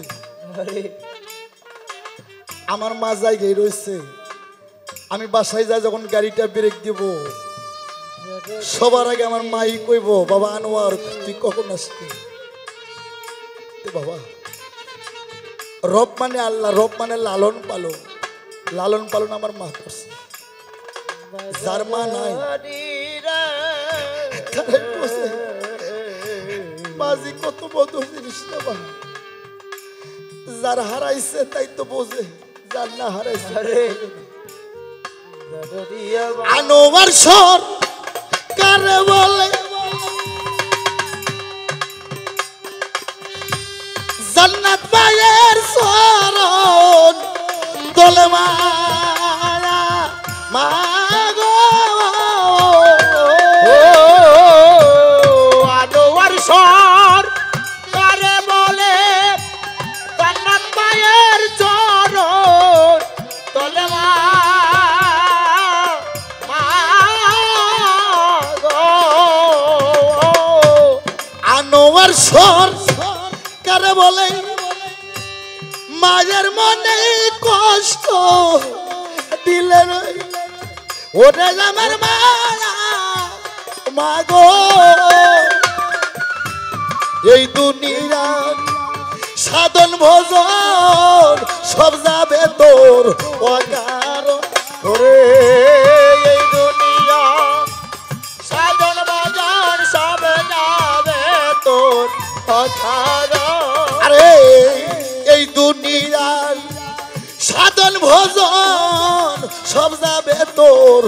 Speaker 1: আমার মা জায়গায় রয়েছে। আমি বাসায় যাই যখন গাড়িটা ব্রেক দিব, সবার আগে আমার মাই কইব, বাবা আনোয়ার তুই কখন আসবি? বাবা রব মানে আল্লাহ, রব মানে লালন পালন, লালন পালন আমার মা করছে। যার মা নাই তারাই বোঝে মাঝি কত বড় জিনিস না। বা যার হারাইছে তাই তো বোঝে, যার না হারাইছে। আনোয়ার সর কারে বলে জান্নাত মায়ের শরণ দোলে মায়া মাগো।
Speaker 2: আনোয়ার সর কারে বলে জান্নাত মায়ের চরণ দোলে
Speaker 1: আনোয়ার সর কারে বলে মায়ের মনে কষ্ট দিলে ওরে আমার মায়া মাগো। এই দুনিয়ার সাধন ভজন সব যাবে তোর অকারণ।
Speaker 2: ওরে এই দুনিয়া সাধন ভজন সব যাবে তোর অকারণ।
Speaker 1: আরে এই দুনিয়ার সাধন ভজন সব যাবে তোর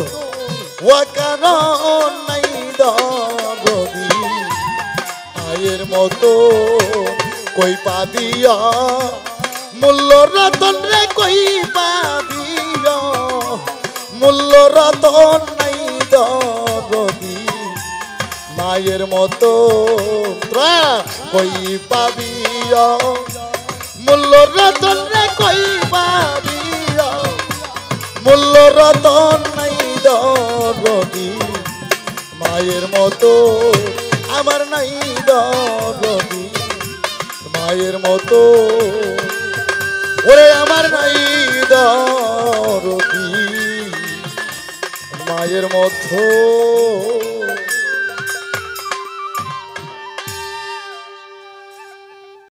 Speaker 1: ওয়াকারণ নাই দরদি মায়ের মতো কই পাবিয়া মূল্য রতন রে কই পাবিয়া মূল্য রতন নাই দরদি মায়ের মতো কই পাবিয়া মূল্য রতন রে কই পাবিয়া মূল্য রতন নাই দরদি মায়ের মতো আমার নাই দরদি মায়ের মতো ওরে আমার নাই দরদি মায়ের মতো